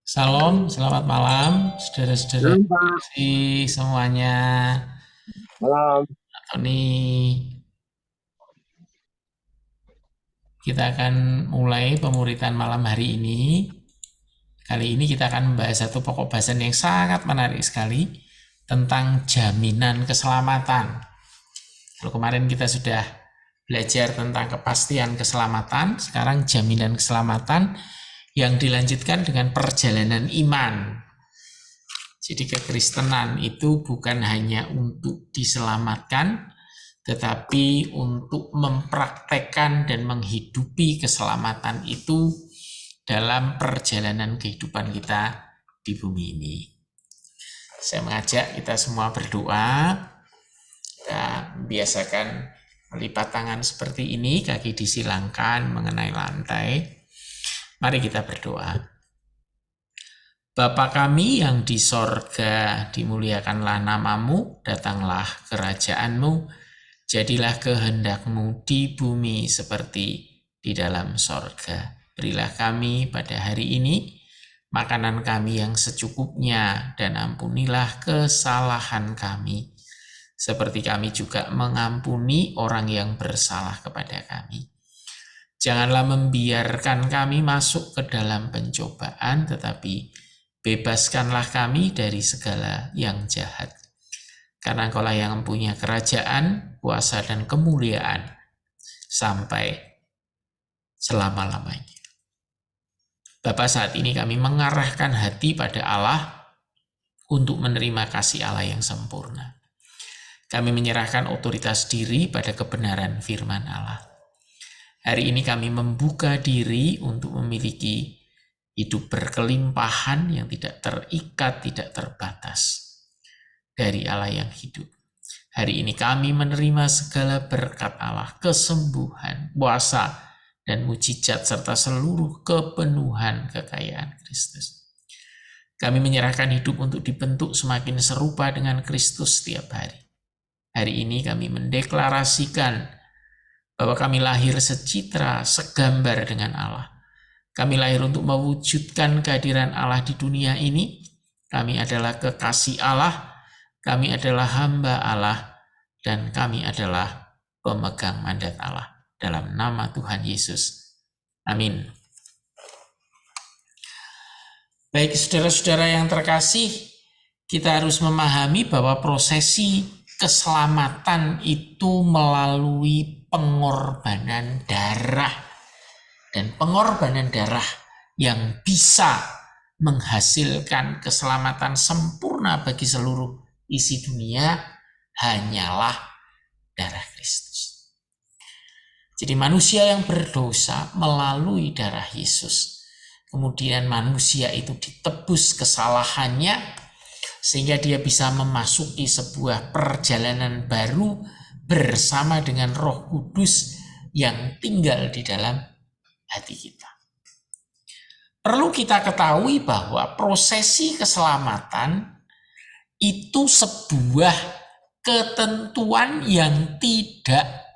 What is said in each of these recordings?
Salam, selamat malam, saudara-saudara Malam, Pak. kasih semuanya. Malam. Tony, kita akan mulai pemuritan malam hari ini. Kali ini kita akan membahas satu pokok bahasan yang sangat menarik sekali tentang jaminan keselamatan. Kalau kemarin kita sudah belajar tentang kepastian keselamatan, sekarang jaminan keselamatan yang dilanjutkan dengan perjalanan iman. Jadi kekristenan itu bukan hanya untuk diselamatkan, tetapi untuk mempraktekkan dan menghidupi keselamatan itu dalam perjalanan kehidupan kita di bumi ini. Saya mengajak kita semua berdoa, kita biasakan melipat tangan seperti ini, kaki disilangkan mengenai lantai. Mari kita berdoa. Bapa kami yang di sorga, dimuliakanlah namamu, datanglah kerajaanmu, jadilah kehendakmu di bumi seperti di dalam sorga. Berilah kami pada hari ini makanan kami yang secukupnya, dan ampunilah kesalahan kami, seperti kami juga mengampuni orang yang bersalah kepada kami. Janganlah membiarkan kami masuk ke dalam pencobaan, tetapi bebaskanlah kami dari segala yang jahat. Karena Engkaulah yang mempunyai kerajaan, kuasa, dan kemuliaan sampai selama-lamanya. Bapa, saat ini kami mengarahkan hati pada Allah untuk menerima kasih Allah yang sempurna. Kami menyerahkan otoritas diri pada kebenaran firman Allah. Hari ini kami membuka diri untuk memiliki hidup berkelimpahan yang tidak terikat, tidak terbatas dari Allah yang hidup. Hari ini kami menerima segala berkat Allah, kesembuhan, kuasa, dan mujizat serta seluruh kepenuhan kekayaan Kristus. Kami menyerahkan hidup untuk dibentuk semakin serupa dengan Kristus setiap hari. Hari ini kami mendeklarasikan bahwa kami lahir secitra, segambar dengan Allah. Kami lahir untuk mewujudkan kehadiran Allah di dunia ini. Kami adalah kekasih Allah, kami adalah hamba Allah, dan kami adalah pemegang mandat Allah. Dalam nama Tuhan Yesus. Amin. Baik saudara-saudara yang terkasih, kita harus memahami bahwa prosesi keselamatan itu melalui pengorbanan darah. Dan pengorbanan darah yang bisa menghasilkan keselamatan sempurna bagi seluruh isi dunia hanyalah darah Kristus. Jadi manusia yang berdosa melalui darah Yesus. Kemudian manusia itu ditebus kesalahannya sehingga dia bisa memasuki sebuah perjalanan baru bersama dengan Roh Kudus yang tinggal di dalam hati kita. Perlu kita ketahui bahwa prosesi keselamatan itu sebuah ketentuan yang tidak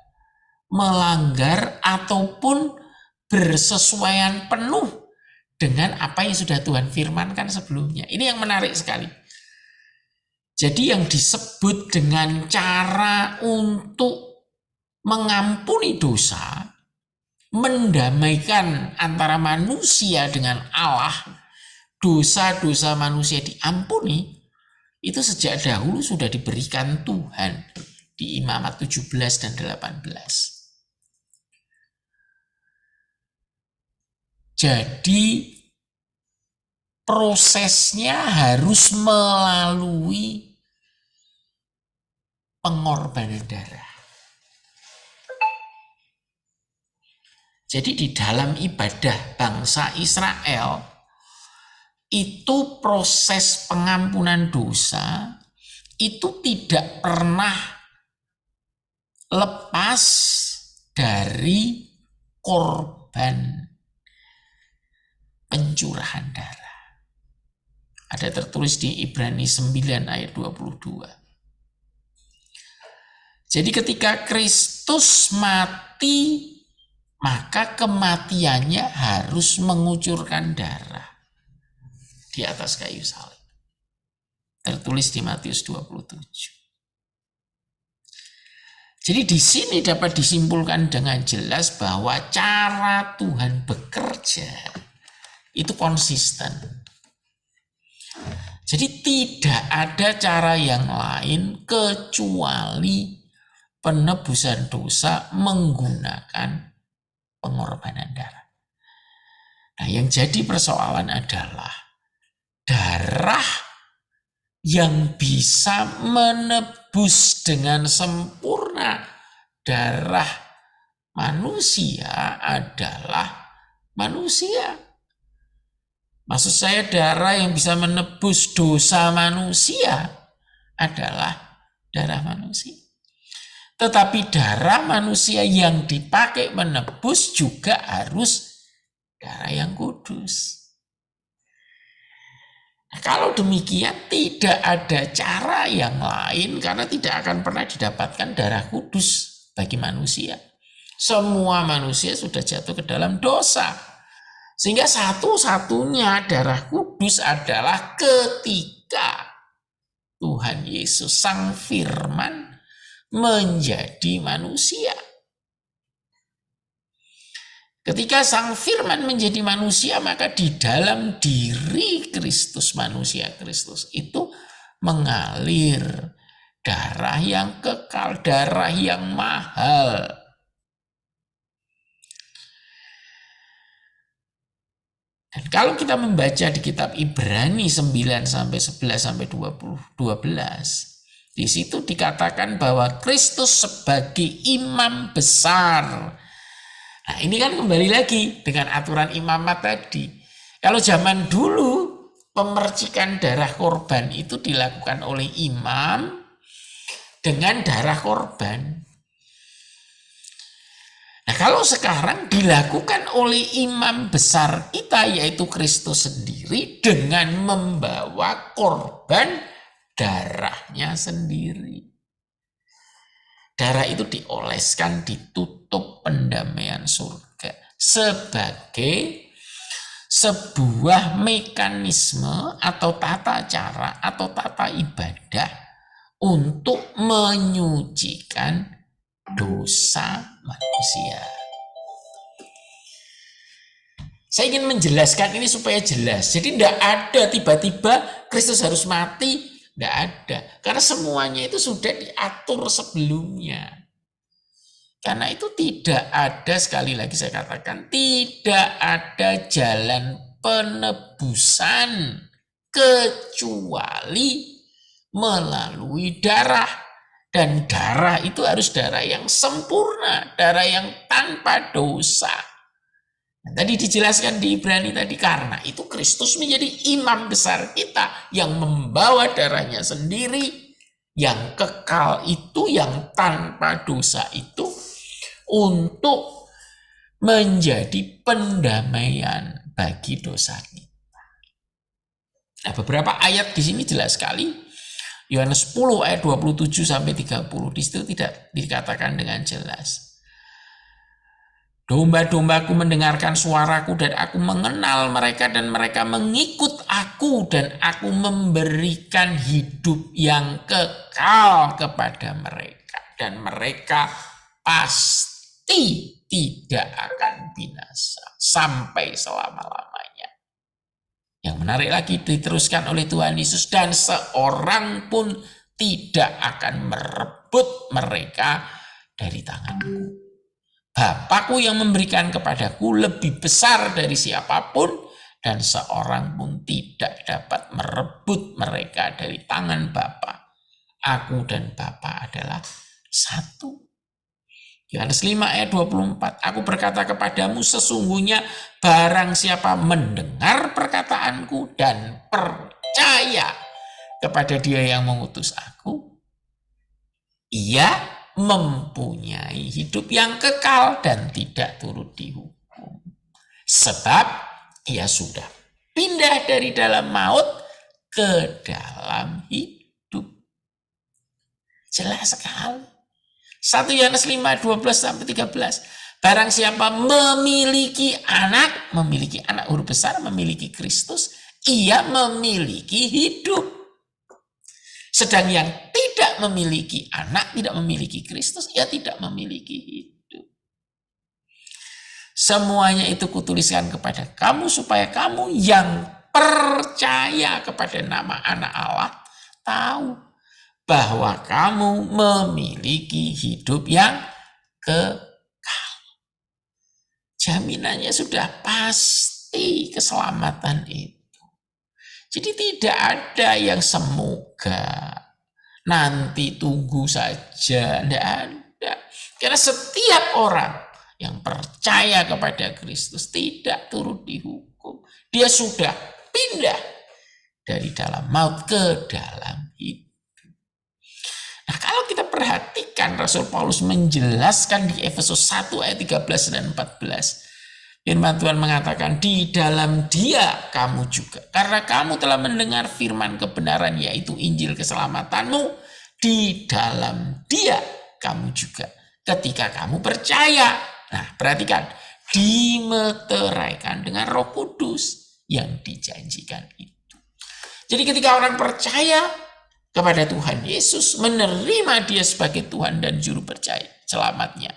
melanggar ataupun bersesuaian penuh dengan apa yang sudah Tuhan firmankan sebelumnya. Ini yang menarik sekali. Jadi yang disebut dengan cara untuk mengampuni dosa, mendamaikan antara manusia dengan Allah, dosa-dosa manusia diampuni, itu sejak dahulu sudah diberikan Tuhan di Imamat 17 dan 18. Jadi prosesnya harus melalui pengorbanan darah. Jadi di dalam ibadah bangsa Israel, itu proses pengampunan dosa itu tidak pernah lepas dari korban pencurahan darah. Ada tertulis di Ibrani 9 ayat 22. Jadi ketika Kristus mati, maka kematiannya harus mengucurkan darah. di atas kayu salib. Tertulis di Matius 27. Jadi di sini dapat disimpulkan dengan jelas bahwa cara Tuhan bekerja itu konsisten. Jadi tidak ada cara yang lain kecuali penebusan dosa menggunakan pengorbanan darah. Nah, yang jadi persoalan adalah darah yang bisa menebus dengan sempurna darah manusia adalah manusia. Maksud saya darah yang bisa menebus dosa manusia adalah darah manusia. Tetapi darah manusia yang dipakai menebus juga harus darah yang kudus. Nah, kalau demikian tidak ada cara yang lain karena tidak akan pernah didapatkan darah kudus bagi manusia. Semua manusia sudah jatuh ke dalam dosa. Sehingga satu-satunya darah kudus adalah ketika Tuhan Yesus Sang Firman menjadi manusia. Ketika Sang Firman menjadi manusia, maka di dalam diri Kristus, manusia Kristus itu mengalir darah yang kekal, darah yang mahal. Dan kalau kita membaca di kitab Ibrani 9 sampai 11 sampai 12, di situ dikatakan bahwa Kristus sebagai imam besar. Nah, ini kan kembali lagi dengan aturan imamat tadi. Kalau zaman dulu pemercikan darah korban itu dilakukan oleh imam dengan darah korban. Nah, kalau sekarang dilakukan oleh imam besar kita yaitu Kristus sendiri dengan membawa korban darahnya sendiri. Darah itu dioleskan, ditutup pendamaian surga sebagai sebuah mekanisme atau tata cara atau tata ibadah untuk menyucikan dosa manusia. Saya ingin menjelaskan ini supaya jelas. Jadi tidak ada tiba-tiba Kristus harus mati, tidak ada. Karena semuanya itu sudah diatur sebelumnya. Karena itu tidak ada, sekali lagi saya katakan, tidak ada jalan penebusan kecuali melalui darah. Dan darah itu harus darah yang sempurna, darah yang tanpa dosa. Nah, tadi dijelaskan di Ibrani tadi, karena itu Kristus menjadi imam besar kita yang membawa darahnya sendiri, yang kekal itu, yang tanpa dosa itu, untuk menjadi pendamaian bagi dosa kita. Nah, beberapa ayat di sini jelas sekali. Yohanes 10 ayat 27 sampai 30 di situ tidak dikatakan dengan jelas. Domba-dombaku mendengarkan suaraku dan aku mengenal mereka dan mereka mengikut aku dan aku memberikan hidup yang kekal kepada mereka dan mereka pasti tidak akan binasa sampai selama-lamanya. Yang menarik lagi diteruskan oleh Tuhan Yesus, dan seorang pun tidak akan merebut mereka dari tanganku. Bapakku yang memberikan kepadaku lebih besar dari siapapun, dan seorang pun tidak dapat merebut mereka dari tangan Bapa. Aku dan Bapa adalah satu. Yohanes 5 ayat 24, aku berkata kepadamu sesungguhnya barang siapa mendengar perkataanku dan percaya kepada dia yang mengutus aku, ia mempunyai hidup yang kekal dan tidak turut dihukum. Sebab ia sudah pindah dari dalam maut ke dalam hidup. Jelas sekali. 1 Yohanes 5, 12-13. Barang siapa memiliki anak huruf besar, memiliki Kristus, ia memiliki hidup. Sedang yang tidak memiliki anak, tidak memiliki Kristus, ia tidak memiliki hidup. Semuanya itu kutuliskan kepada kamu supaya kamu yang percaya kepada nama anak Allah tahu bahwa kamu memiliki hidup yang kekal. Jaminannya sudah pasti keselamatan itu. Jadi tidak ada yang semoga, nanti tunggu saja, tidak ada. Karena setiap orang yang percaya kepada Kristus tidak turut dihukum. Dia sudah pindah dari dalam maut ke dalam hidup. Nah, kalau kita perhatikan Rasul Paulus menjelaskan di Efesus 1 ayat 13 dan 14. Firman Tuhan mengatakan, di dalam Dia kamu juga. Karena kamu telah mendengar firman kebenaran, yaitu Injil keselamatanmu. Di dalam Dia kamu juga. Ketika kamu percaya. Nah, perhatikan. Dimeteraikan dengan Roh Kudus yang dijanjikan itu. Jadi ketika orang percaya kepada Tuhan Yesus, menerima Dia sebagai Tuhan dan Juru percaya selamatnya,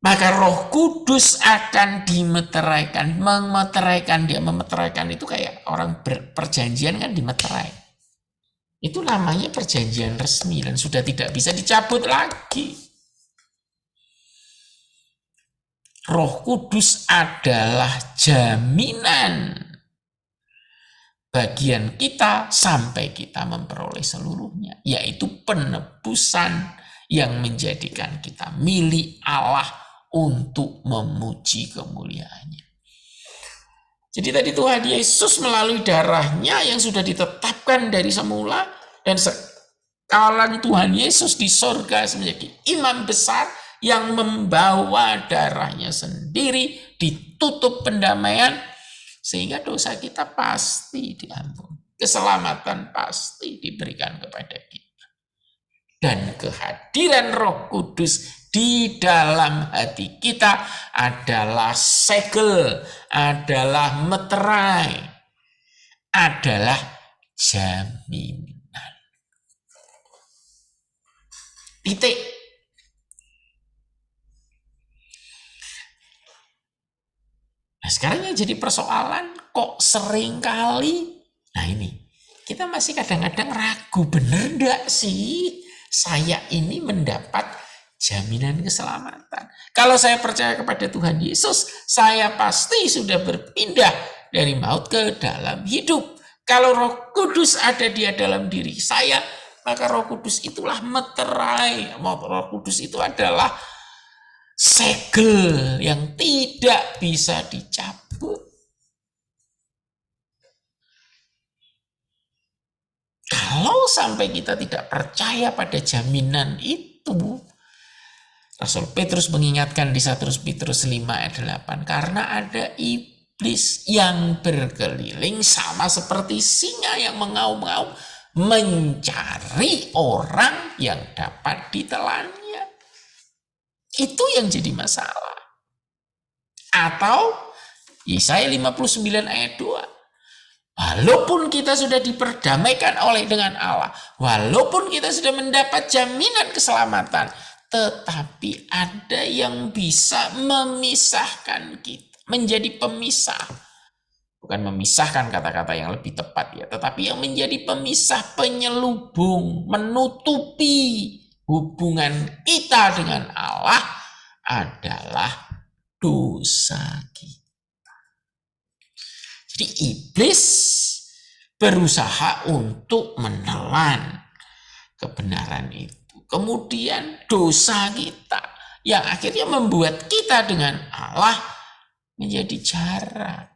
maka Roh Kudus akan dimeteraikan, memeteraikan dia. Memeteraikan itu kayak orang berperjanjian kan dimeterai. Itu namanya perjanjian resmi dan sudah tidak bisa dicabut lagi. Roh Kudus adalah jaminan bagian kita sampai kita memperoleh seluruhnya, yaitu penebusan yang menjadikan kita milik Allah untuk memuji kemuliaannya. Jadi tadi Tuhan Yesus melalui darahnya yang sudah ditetapkan dari semula, dan sekarang Tuhan Yesus di sorga menjadi imam besar yang membawa darahnya sendiri, ditutup pendamaian, sehingga dosa kita pasti diampuni. Keselamatan pasti diberikan kepada kita. Dan kehadiran Roh Kudus di dalam hati kita adalah segel, adalah meterai, adalah jaminan. Titik. Nah, sekarang yang jadi persoalan, kok seringkali, nah ini, kita masih kadang-kadang ragu, bener enggak sih saya ini mendapat jaminan keselamatan? Kalau saya percaya kepada Tuhan Yesus, saya pasti sudah berpindah dari maut ke dalam hidup. Kalau Roh Kudus ada di dalam diri saya, maka Roh Kudus itulah meterai. Roh Kudus itu adalah segel yang tidak bisa dicabut. Kalau sampai kita tidak percaya pada jaminan itu, Rasul Petrus mengingatkan di 1 Petrus 5 ayat 8, karena ada iblis yang berkeliling sama seperti singa yang mengaum-ngaum mencari orang yang dapat ditelannya. Itu yang jadi masalah. Atau Yesaya 59 ayat 2. Walaupun kita sudah diperdamaikan dengan Allah, walaupun kita sudah mendapat jaminan keselamatan, tetapi ada yang bisa memisahkan kita, menjadi pemisah. Bukan memisahkan kata-kata yang lebih tepat ya, tetapi yang menjadi pemisah, penyelubung, menutupi hubungan kita dengan Allah adalah dosa kita. Jadi iblis berusaha untuk menelan kebenaran itu. Kemudian dosa kita yang akhirnya membuat kita dengan Allah menjadi jarak.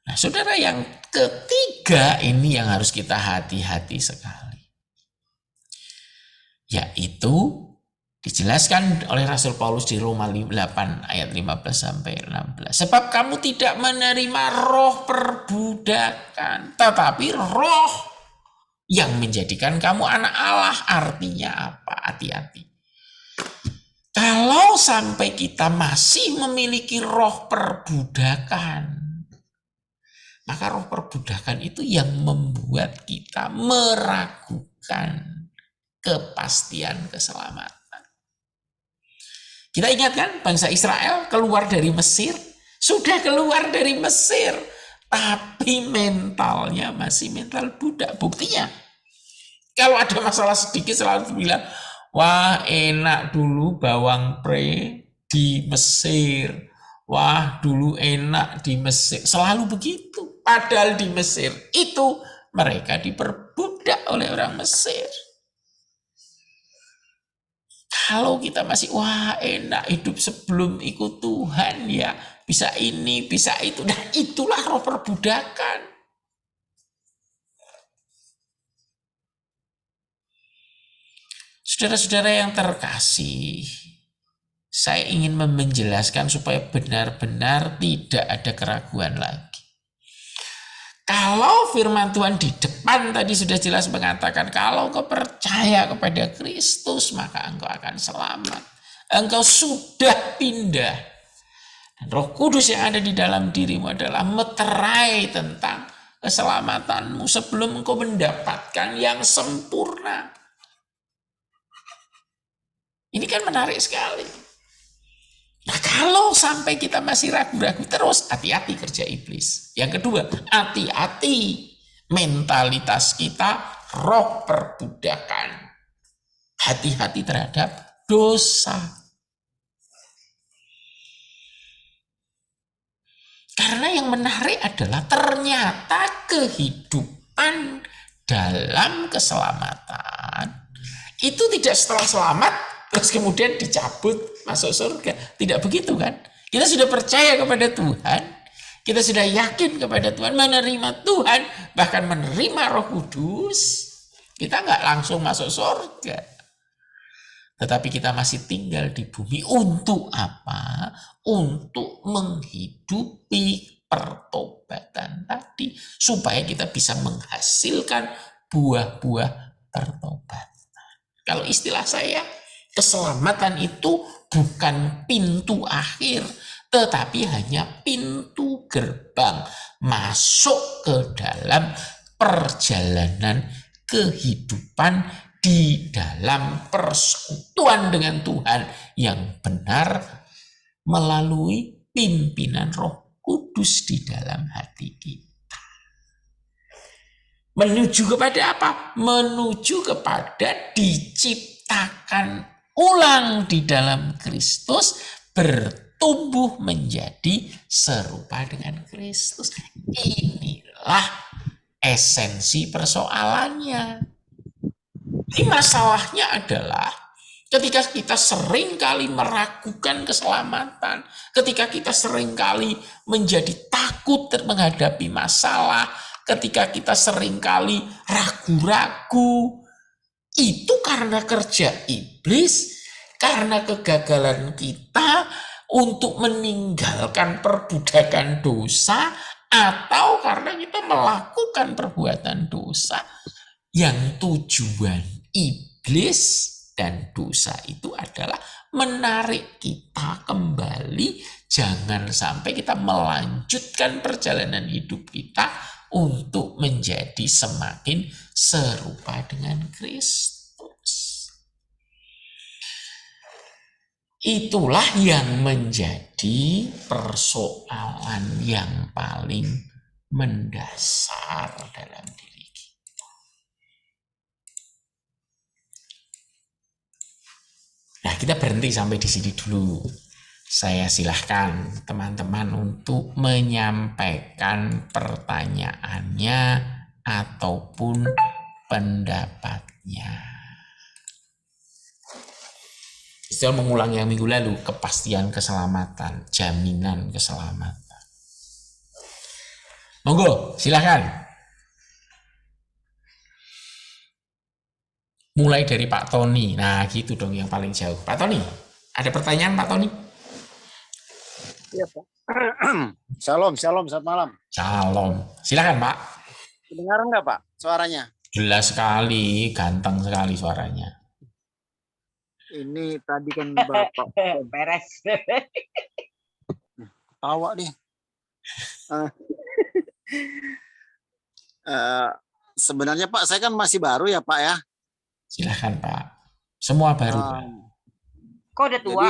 Nah, saudara, yang ketiga ini yang harus kita hati-hati sekali. Yaitu dijelaskan oleh Rasul Paulus di Roma 8 ayat 15 sampai 16. Sebab kamu tidak menerima roh perbudakan, tetapi roh yang menjadikan kamu anak Allah. Artinya apa? Hati-hati. Kalau sampai kita masih memiliki roh perbudakan, maka roh perbudakan itu yang membuat kita meragukan kepastian keselamatan. Kita ingat kan bangsa Israel keluar dari Mesir, sudah keluar dari Mesir, tapi mentalnya masih mental budak. Buktinya, kalau ada masalah sedikit selalu bilang, wah enak dulu bawang pre di Mesir. Wah dulu enak di Mesir. Selalu begitu. Padahal di Mesir itu mereka diperbudak oleh orang Mesir. Kalau kita masih, wah enak hidup sebelum ikut Tuhan ya. Bisa ini, bisa itu. Nah itulah roh perbudakan. Saudara-saudara yang terkasih, saya ingin menjelaskan supaya benar-benar tidak ada keraguan lagi. Kalau firman Tuhan di depan tadi sudah jelas mengatakan, kalau engkau percaya kepada Kristus, maka engkau akan selamat. Engkau sudah pindah. Dan Roh Kudus yang ada di dalam dirimu adalah meterai tentang keselamatanmu sebelum engkau mendapatkan yang sempurna. Ini kan menarik sekali. Nah kalau sampai kita masih ragu-ragu terus, hati-hati kerja iblis. Yang kedua, hati-hati mentalitas kita roh perbudakan. Hati-hati terhadap dosa. Karena yang menarik adalah ternyata kehidupan dalam keselamatan itu tidak setelah selamat terus kemudian dicabut masuk surga. Tidak begitu kan? Kita sudah percaya kepada Tuhan, kita sudah yakin kepada Tuhan, menerima Tuhan, bahkan menerima Roh Kudus. Kita nggak langsung masuk surga. Tetapi kita masih tinggal di bumi untuk apa? Untuk menghidupi pertobatan tadi. Supaya kita bisa menghasilkan buah-buah pertobatan. Kalau istilah saya, keselamatan itu bukan pintu akhir, tetapi hanya pintu gerbang masuk ke dalam perjalanan kehidupan di dalam persekutuan dengan Tuhan yang benar melalui pimpinan Roh Kudus di dalam hati kita. Menuju kepada apa? Menuju kepada diciptakan ulang di dalam Kristus, bertumbuh menjadi serupa dengan Kristus. Inilah esensi persoalannya. Ini masalahnya adalah ketika kita sering kali meragukan keselamatan, ketika kita sering kali menjadi takut menghadapi masalah, ketika kita sering kali ragu-ragu, itu karena kerja iblis, karena kegagalan kita untuk meninggalkan perbudakan dosa, atau karena kita melakukan perbuatan dosa yang tujuan iblis dan dosa itu adalah menarik kita kembali. Jangan sampai kita melanjutkan perjalanan hidup kita untuk menjadi semakin serupa dengan Kristus. Itulah yang menjadi persoalan yang paling mendasar dalam diri kita. Nah, kita berhenti sampai di sini dulu. Saya silahkan teman-teman untuk menyampaikan pertanyaannya ataupun pendapatnya. Istilah mengulang yang minggu lalu, kepastian keselamatan, jaminan keselamatan. Monggo, silahkan. Mulai dari Pak Tony. Nah, gitu dong yang paling jauh. Pak Tony, ada pertanyaan Pak Tony? Iya, Pak. Shalom, selamat malam. Shalom. Silakan, Pak. Kedengaran nggak, Pak, suaranya? Jelas sekali, ganteng sekali suaranya. Ini tadi kan Bapak Beres. tawa nih. Eh, eh, sebenarnya Pak, saya kan masih baru ya Pak ya. Silahkan Pak. Semua baru Pak. Kok udah tua?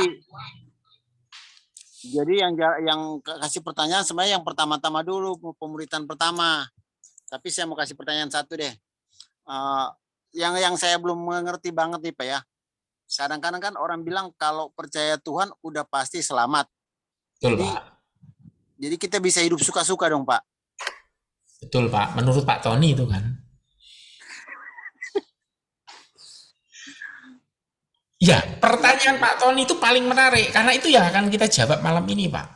Jadi yang kasih pertanyaan sebenarnya yang pertama-tama dulu, pemuritan pertama. Tapi saya mau kasih pertanyaan satu deh. Yang saya belum mengerti banget nih Pak ya. Kadang-kadang kan orang bilang kalau percaya Tuhan udah pasti selamat. Betul Pak. Jadi kita bisa hidup suka-suka dong Pak. Betul Pak. Menurut Pak Tony itu kan. Ya, pertanyaan Pak Tony itu paling menarik karena itu yang akan kita jawab malam ini, Pak.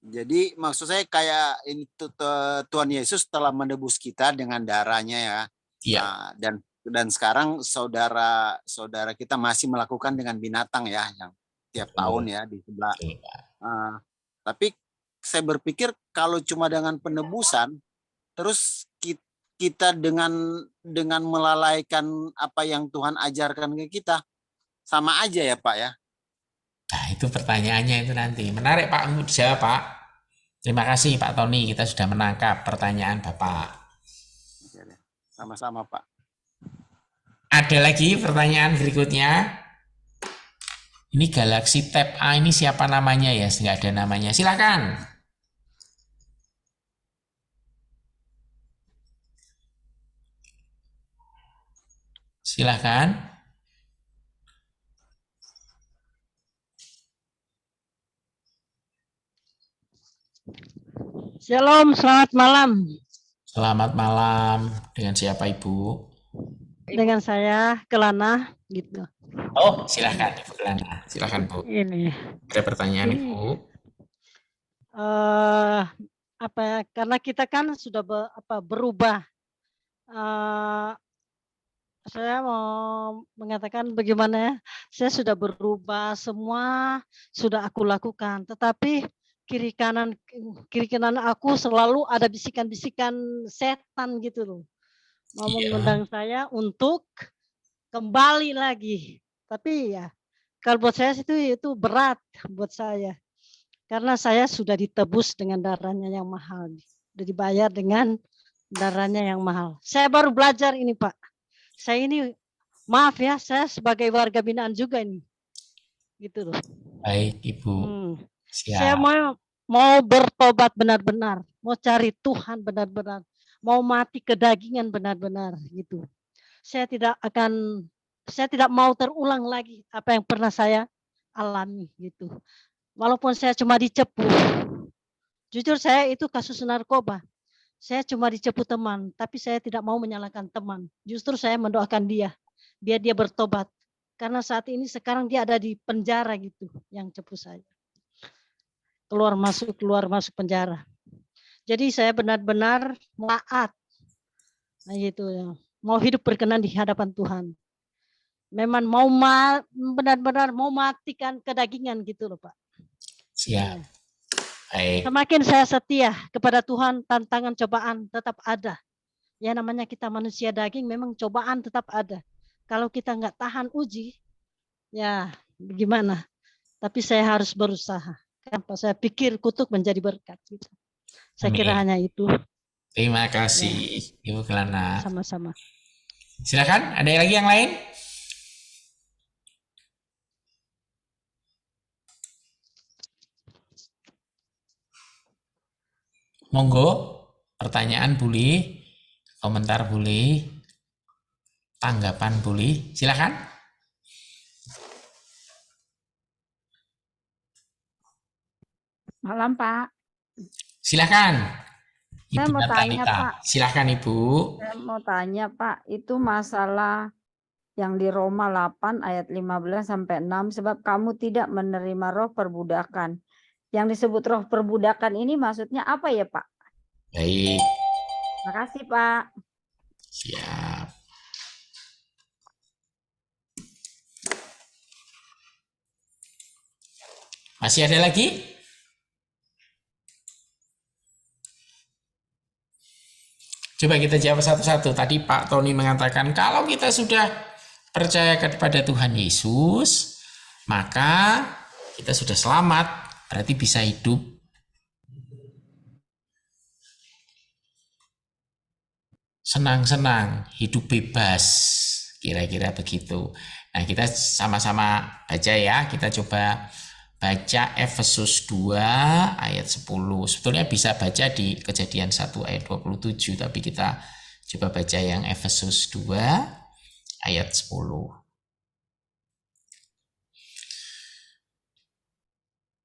Jadi maksud saya kayak ini Tuhan Yesus telah menebus kita dengan darahnya ya. Iya. Dan sekarang saudara kita masih melakukan dengan binatang ya, yang tiap tahun ya di sebelah. Tapi saya berpikir kalau cuma dengan penebusan, terus kita dengan melalaikan apa yang Tuhan ajarkan ke kita, sama aja ya Pak ya. Nah itu pertanyaannya itu nanti. Menarik Pak untuk dijawab Pak. Terima kasih Pak Tony, kita sudah menangkap pertanyaan Bapak. Sama-sama Pak. Ada lagi pertanyaan berikutnya. Ini Galaxy Tab A ini siapa namanya ya? Nggak ada namanya. Silakan. Silakan. Shalom, selamat malam. Selamat malam. Dengan siapa Ibu? Dengan saya Kelana gitu. Oh, silakan Ibu Kelana. Silakan Bu. Ini. Ada pertanyaan Ini, Ibu? karena kita kan sudah berubah. Saya mau mengatakan bagaimana ya, saya sudah berubah, semua sudah aku lakukan, tetapi kiri kanan aku selalu ada bisikan-bisikan setan gitu loh, mau mengundang saya untuk kembali lagi. Tapi ya kalau buat saya itu berat buat saya, karena saya sudah ditebus dengan darahnya yang mahal, sudah dibayar dengan darahnya yang mahal. Saya baru belajar ini Pak. Saya ini, maaf ya, saya sebagai warga binaan juga ini, gitu loh. Baik Ibu. Siap. Saya mau bertobat benar-benar, mau cari Tuhan benar-benar, mau mati kedagingan benar-benar, gitu. Saya tidak mau terulang lagi apa yang pernah saya alami, gitu. Walaupun saya cuma dicepu, jujur saya itu kasus narkoba. Saya cuma dicepu teman, tapi saya tidak mau menyalahkan teman. Justru saya mendoakan dia, biar dia bertobat. Karena saat ini sekarang dia ada di penjara gitu, yang cepu saya. Keluar masuk penjara. Jadi saya benar-benar taat. Nah gitu ya. Mau hidup berkenan di hadapan Tuhan. Memang mau benar-benar mau matikan kedagingan gitu loh Pak. Siap. Baik. Semakin saya setia kepada Tuhan, tantangan cobaan tetap ada. Ya namanya kita manusia daging, memang cobaan tetap ada. Kalau kita nggak tahan uji, ya gimana? Tapi saya harus berusaha. Kenapa? Saya pikir kutuk menjadi berkat. Gitu. Saya kira hanya itu. Terima kasih Ibu Kelana. Sama-sama. Silakan, ada lagi yang lain? Monggo, pertanyaan boleh, komentar boleh, tanggapan boleh, silakan. Malam Pak. Silakan. Saya mau tanya Pak. Silakan Ibu. Saya mau tanya Pak, itu masalah yang di Roma 8 ayat 15 sampai 6, sebab kamu tidak menerima roh perbudakan. Yang disebut roh perbudakan ini maksudnya apa ya Pak? Baik. Terima kasih Pak. Siap. Masih ada lagi? Coba kita jawab satu-satu. Tadi Pak Tony mengatakan kalau kita sudah percaya kepada Tuhan Yesus, maka kita sudah selamat, berarti bisa hidup senang-senang, hidup bebas, kira-kira begitu. Nah, kita sama-sama baca ya, kita coba baca Efesus 2 ayat 10. Sebetulnya bisa baca di Kejadian 1 ayat 27, tapi kita coba baca yang Efesus 2 ayat 10.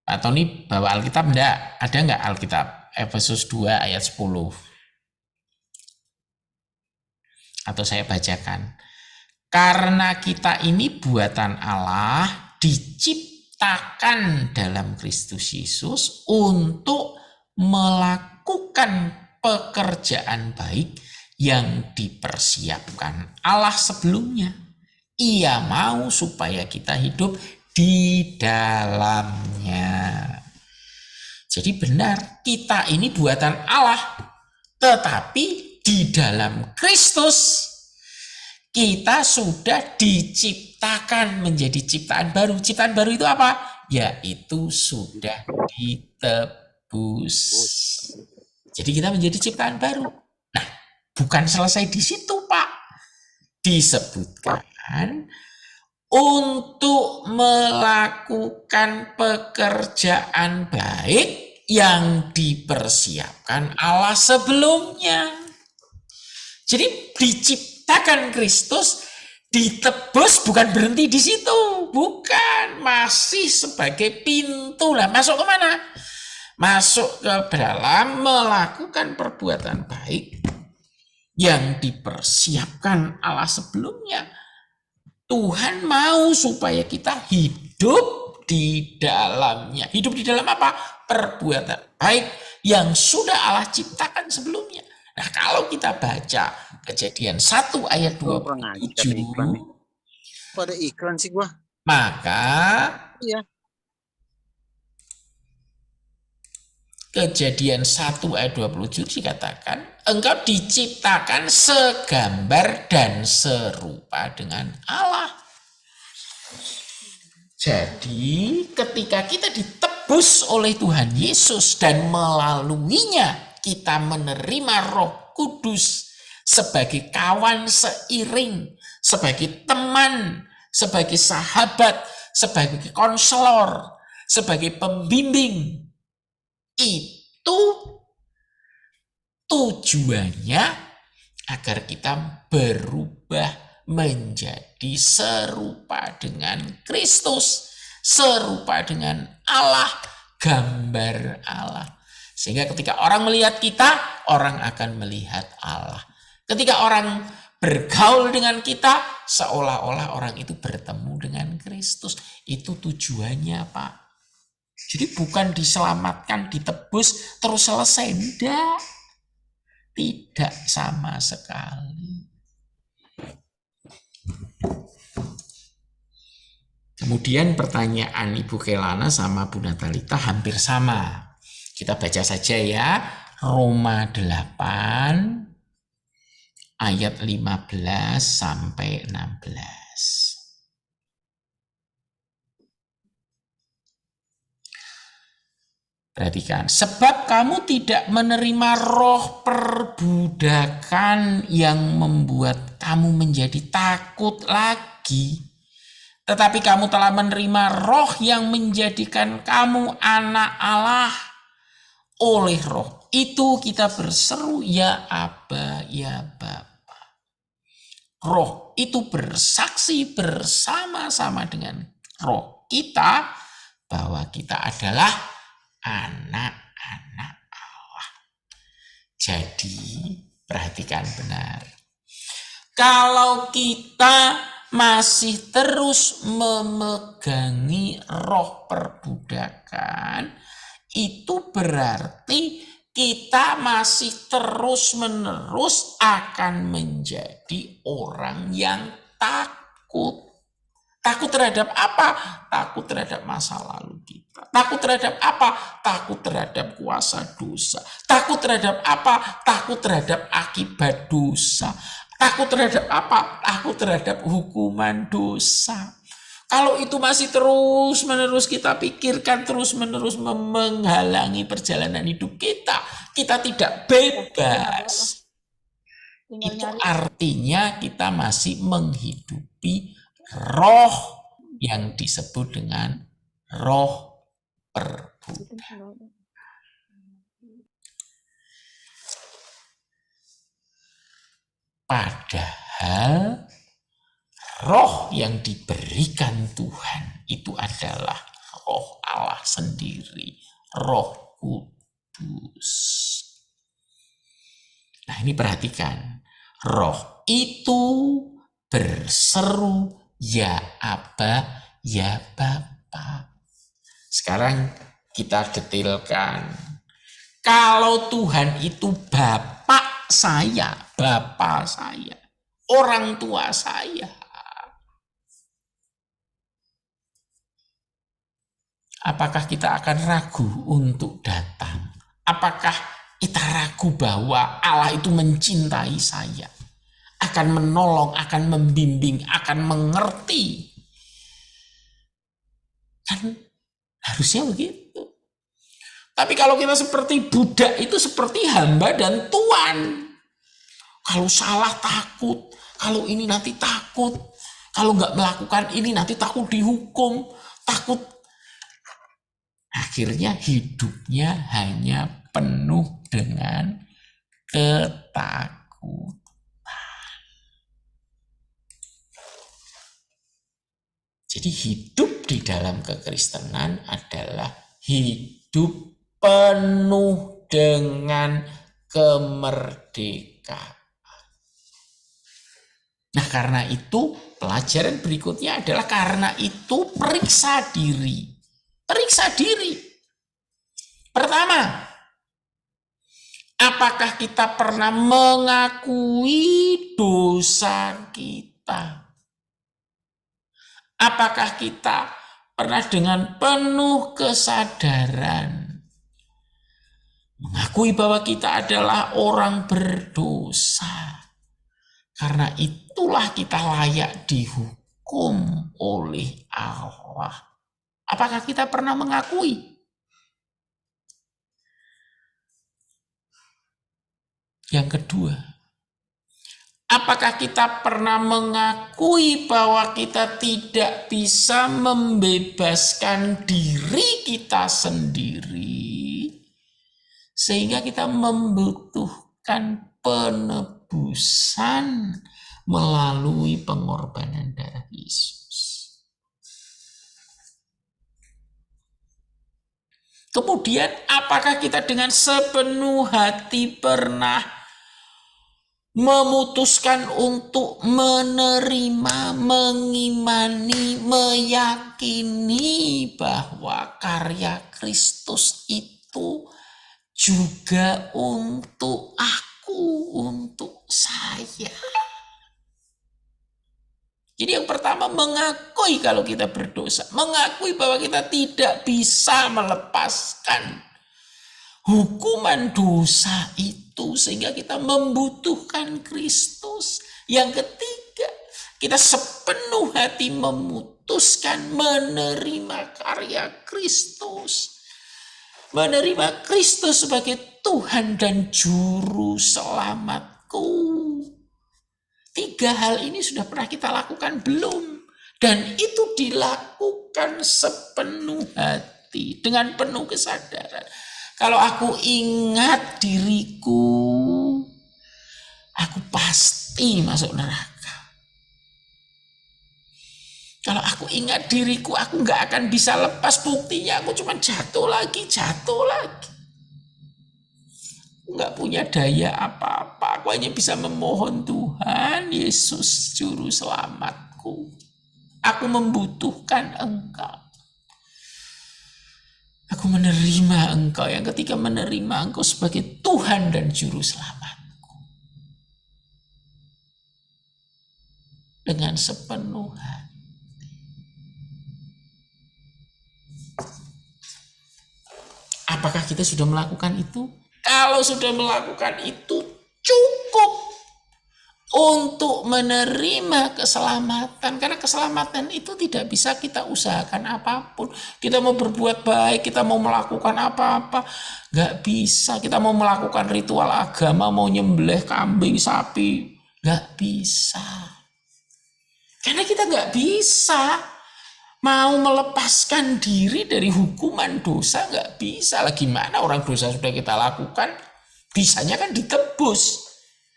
Pak Tony bawa Alkitab enggak? Ada enggak Alkitab? Efesus 2 ayat 10. Atau saya bacakan. Karena kita ini buatan Allah, diciptakan dalam Kristus Yesus untuk melakukan pekerjaan baik yang dipersiapkan Allah sebelumnya. Ia mau supaya kita hidup di dalamnya. Jadi benar, kita ini buatan Allah, tetapi di dalam Kristus kita sudah diciptakan menjadi ciptaan baru. Ciptaan baru itu apa? Yaitu sudah ditebus. Jadi kita menjadi ciptaan baru. Nah, bukan selesai di situ, Pak. Disebutkan untuk melakukan pekerjaan baik yang dipersiapkan Allah sebelumnya. Jadi diciptakan Kristus, ditebus bukan berhenti di situ, bukan, masih sebagai pintu lah. Masuk ke mana? Masuk ke dalam melakukan perbuatan baik yang dipersiapkan Allah sebelumnya. Tuhan mau supaya kita hidup di dalamnya. Hidup di dalam apa? Perbuatan baik yang sudah Allah ciptakan sebelumnya. Nah, kalau kita baca Kejadian 1 ayat 27, pada iklan sih gua. maka Iya. Kejadian 1 ayat 27 dikatakan, engkau diciptakan segambar dan serupa dengan Allah. Jadi ketika kita ditebus oleh Tuhan Yesus dan melaluinya kita menerima Roh Kudus sebagai kawan seiring, sebagai teman, sebagai sahabat, sebagai konselor, sebagai pembimbing. Itu tujuannya agar kita berubah menjadi serupa dengan Kristus, serupa dengan Allah, gambar Allah. Sehingga ketika orang melihat kita, orang akan melihat Allah. Ketika orang bergaul dengan kita, seolah-olah orang itu bertemu dengan Kristus. Itu tujuannya, Pak. Jadi bukan diselamatkan, ditebus, terus selesai. Tidak. Tidak sama sekali. Kemudian pertanyaan Ibu Kelana sama Bu Natalita hampir sama. Kita baca saja ya. Roma 8 ayat 15 sampai 16. Perhatikan, sebab kamu tidak menerima roh perbudakan yang membuat kamu menjadi takut lagi. Tetapi kamu telah menerima roh yang menjadikan kamu anak Allah. Oleh roh itu kita berseru, ya Aba, ya Bapa. Roh itu bersaksi bersama-sama dengan roh kita bahwa kita adalah anak-anak Allah. Jadi perhatikan benar. Kalau kita masih terus memegangi roh perbudakan, itu berarti kita masih terus-menerus akan menjadi orang yang takut. Takut terhadap apa? Takut terhadap masa lalu kita. Takut terhadap apa? Takut terhadap kuasa dosa. Takut terhadap apa? Takut terhadap akibat dosa. Takut terhadap apa? Takut terhadap hukuman dosa. Kalau itu masih terus-menerus kita pikirkan, terus-menerus menghalangi perjalanan hidup kita tidak bebas. Itu artinya kita masih menghidupi roh yang disebut dengan roh perbudakan. Padahal roh yang diberikan Tuhan itu adalah roh Allah sendiri, roh kudus. Nah ini perhatikan, roh itu berseru ya Aba, ya Bapa. Sekarang kita detailkan. Kalau Tuhan itu Bapa saya, orang tua saya, apakah kita akan ragu untuk datang? Apakah kita ragu bahwa Allah itu mencintai saya, akan menolong, akan membimbing, akan mengerti? Kan harusnya begitu. Tapi kalau kita seperti budak, itu seperti hamba dan tuan. Kalau salah takut, kalau ini nanti takut, kalau nggak melakukan ini nanti takut dihukum, takut. Akhirnya hidupnya hanya penuh dengan ketakutan. Jadi hidup di dalam kekristenan adalah hidup penuh dengan kemerdekaan. Nah karena itu pelajaran berikutnya adalah karena itu periksa diri. Periksa diri. Pertama, apakah kita pernah mengakui dosa kita? Apakah kita pernah dengan penuh kesadaran mengakui bahwa kita adalah orang berdosa? Karena itulah kita layak dihukum oleh Allah. Apakah kita pernah mengakui? Yang kedua, apakah kita pernah mengakui bahwa kita tidak bisa membebaskan diri kita sendiri, sehingga kita membutuhkan penebusan melalui pengorbanan darah Yesus? Kemudian apakah kita dengan sepenuh hati pernah memutuskan untuk menerima, mengimani, meyakini bahwa karya Kristus itu juga untuk aku, untuk saya? Jadi yang pertama, mengakui kalau kita berdosa, mengakui bahwa kita tidak bisa melepaskan hukuman dosa itu, sehingga kita membutuhkan Kristus. Yang ketiga, kita sepenuh hati memutuskan menerima karya Kristus, menerima Kristus sebagai Tuhan dan Juru Selamatku. 3 hal ini sudah pernah kita lakukan belum? Dan itu dilakukan sepenuh hati, dengan penuh kesadaran. Kalau aku ingat diriku, aku pasti masuk neraka. Kalau aku ingat diriku, aku nggak akan bisa lepas. Buktinya aku cuma jatuh lagi. Nggak punya daya apa-apa. Aku hanya bisa memohon Tuhan Yesus Juru Selamatku. Aku membutuhkan Engkau. Aku menerima Engkau, yang ketika menerima Engkau sebagai Tuhan dan Juru Selamatku, dengan sepenuh hati. Apakah kita sudah melakukan itu? Kalau sudah melakukan itu, cukup untuk menerima keselamatan. Karena keselamatan itu tidak bisa kita usahakan apapun. Kita mau berbuat baik, kita mau melakukan apa-apa, nggak bisa. Kita mau melakukan ritual agama, mau nyembelih kambing, sapi, nggak bisa. Karena kita nggak bisa mau melepaskan diri dari hukuman dosa, nggak bisa. Lah gimana, orang dosa sudah kita lakukan, bisanya kan ditebus.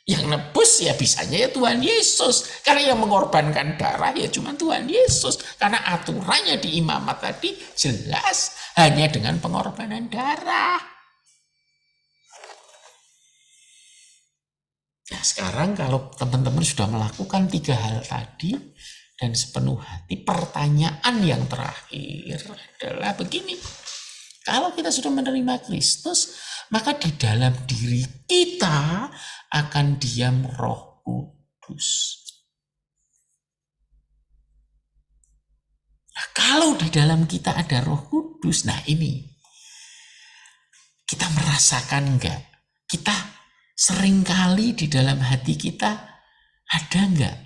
Yang nebus ya bisanya ya Tuhan Yesus. Karena yang mengorbankan darah ya cuma Tuhan Yesus. Karena aturannya di imamat tadi jelas, hanya dengan pengorbanan darah. Nah sekarang kalau teman-teman sudah melakukan 3 hal tadi dan sepenuh hati, pertanyaan yang terakhir adalah begini. Kalau kita sudah menerima Kristus, maka di dalam diri kita akan diam Roh Kudus. Nah, kalau di dalam kita ada Roh Kudus, nah ini kita merasakan enggak? Kita seringkali di dalam hati kita ada enggak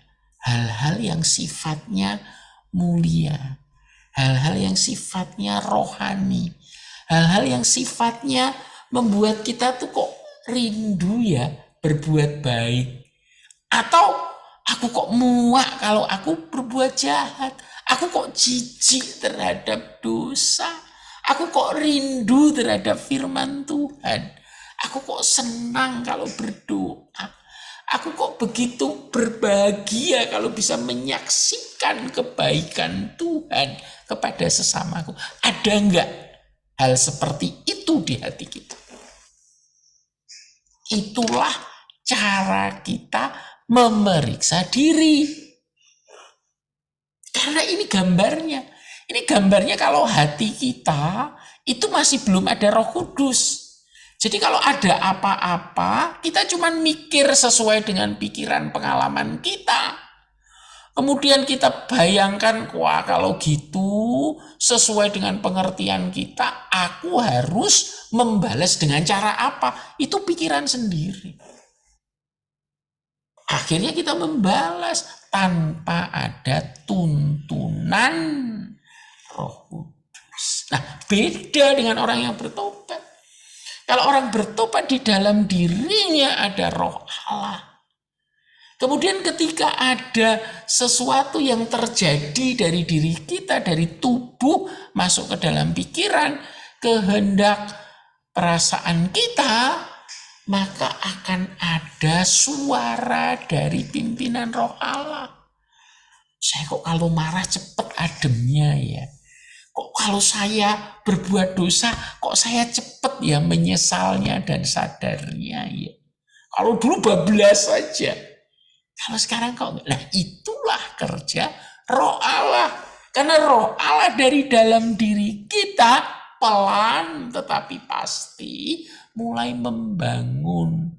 hal-hal yang sifatnya mulia, hal-hal yang sifatnya rohani, hal-hal yang sifatnya membuat kita tuh kok rindu ya berbuat baik. Atau aku kok muak kalau aku berbuat jahat. Aku kok jijik terhadap dosa. Aku kok rindu terhadap firman Tuhan. Aku kok senang kalau berdoa. Aku kok begitu berbahagia kalau bisa menyaksikan kebaikan Tuhan kepada sesamaku. Ada enggak hal seperti itu di hati kita? Itulah cara kita memeriksa diri. Karena ini gambarnya. Ini gambarnya kalau hati kita itu masih belum ada Roh Kudus. Jadi kalau ada apa-apa, kita cuma mikir sesuai dengan pikiran pengalaman kita. Kemudian kita bayangkan, wah kalau gitu sesuai dengan pengertian kita, aku harus membalas dengan cara apa? Itu pikiran sendiri. Akhirnya kita membalas tanpa ada tuntunan Roh Kudus. Nah, beda dengan orang yang bertobat. Kalau orang bertobat di dalam dirinya ada Roh Allah. Kemudian ketika ada sesuatu yang terjadi dari diri kita, dari tubuh, masuk ke dalam pikiran, kehendak, perasaan kita, maka akan ada suara dari pimpinan Roh Allah. Saya kok kalau marah cepet ademnya ya. Kok kalau saya berbuat dosa, kok saya cepet ya menyesalnya dan sadarnya ya. Kalau dulu bablas saja. Kalau sekarang kok enggak. Nah itulah kerja Roh Allah. Karena Roh Allah dari dalam diri kita pelan tetapi pasti mulai membangun